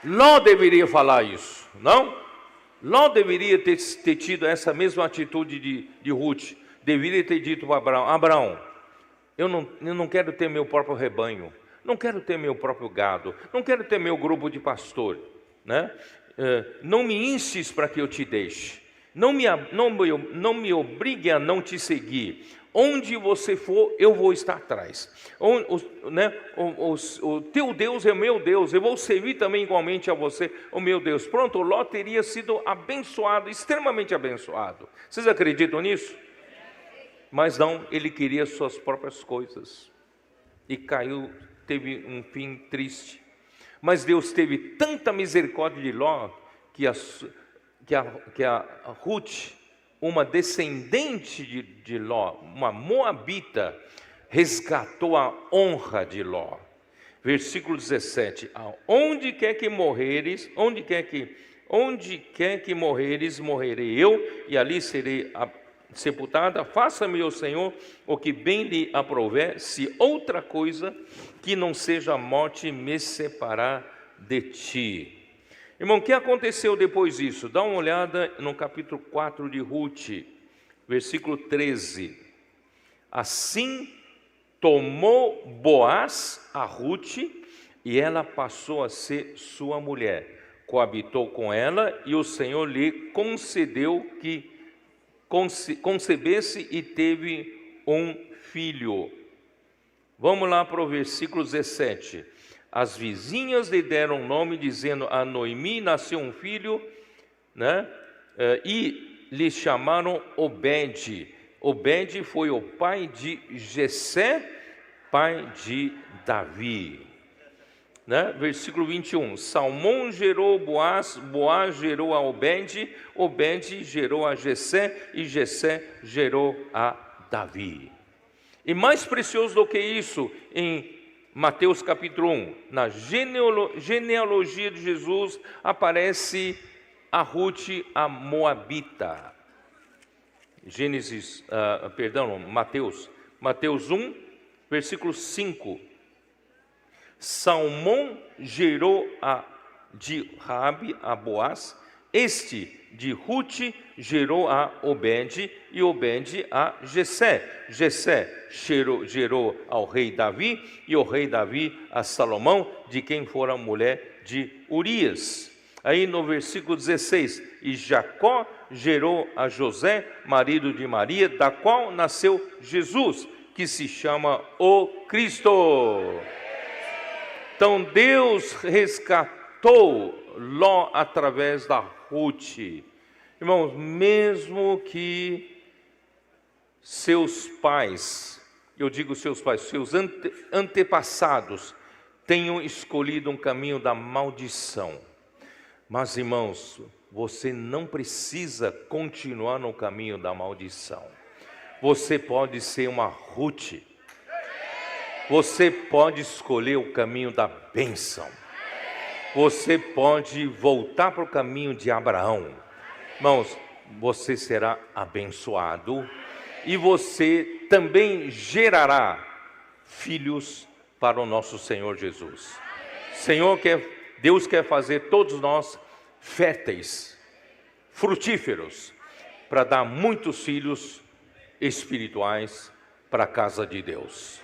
Ló deveria falar isso, não? Ló deveria ter tido essa mesma atitude de Ruth. Deveria ter dito para Abraão: Abraão, eu não quero ter meu próprio rebanho, não quero ter meu próprio gado, não quero ter meu grupo de pastor, né? Não me instes para que eu te deixe, não me obrigue a não te seguir. Onde você for, eu vou estar atrás. O teu Deus é o meu Deus, eu vou servir também igualmente a você, o meu Deus. Pronto, Ló teria sido abençoado, extremamente abençoado. Vocês acreditam nisso? Mas não, ele queria suas próprias coisas e teve um fim triste. Mas Deus teve tanta misericórdia de Ló que a Ruth, uma descendente de Ló, uma moabita, resgatou a honra de Ló. Versículo 17: onde quer que morreres, morrerei eu, e ali serei sepultada. Faça-me, ó Senhor, o que bem lhe aprouver, se outra coisa que não seja a morte me separar de ti. Irmão, o que aconteceu depois disso? Dá uma olhada no capítulo 4 de Ruth, versículo 13. Assim tomou Boaz a Ruth, e ela passou a ser sua mulher. Coabitou com ela, e o Senhor lhe concedeu que concebesse, e teve um filho. Vamos lá para o versículo 17. As vizinhas lhe deram nome, dizendo: a Noemi nasceu um filho, né? E lhe chamaram Obed. Obed foi o pai de Jessé, pai de Davi. Né? Versículo 21. Salmão gerou Boaz, Boaz gerou a Obed, Obed gerou a Jessé, e Jessé gerou a Davi. E mais precioso do que isso, em Mateus capítulo 1, na genealogia de Jesus, aparece a Ruth, a Moabita. Mateus 1, versículo 5. Salmão gerou de Raabe a Boaz, este de Ruth gerou a Obed, e Obed a Jessé. Jessé gerou ao rei Davi, e o rei Davi a Salomão, de quem fora mulher de Urias. Aí no versículo 16, e Jacó gerou a José, marido de Maria, da qual nasceu Jesus, que se chama o Cristo. Então Deus resgatou Ló através da Ruth. Irmãos, mesmo que seus pais, eu digo seus pais, seus antepassados tenham escolhido um caminho da maldição, mas irmãos, você não precisa continuar no caminho da maldição. Você pode ser uma Ruth. Você pode escolher o caminho da bênção. Você pode voltar para o caminho de Abraão. Irmãos, você será abençoado e você também gerará filhos para o nosso Senhor Jesus. Deus quer fazer todos nós férteis, frutíferos, para dar muitos filhos espirituais para a casa de Deus.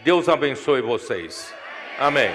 Deus abençoe vocês. Amém.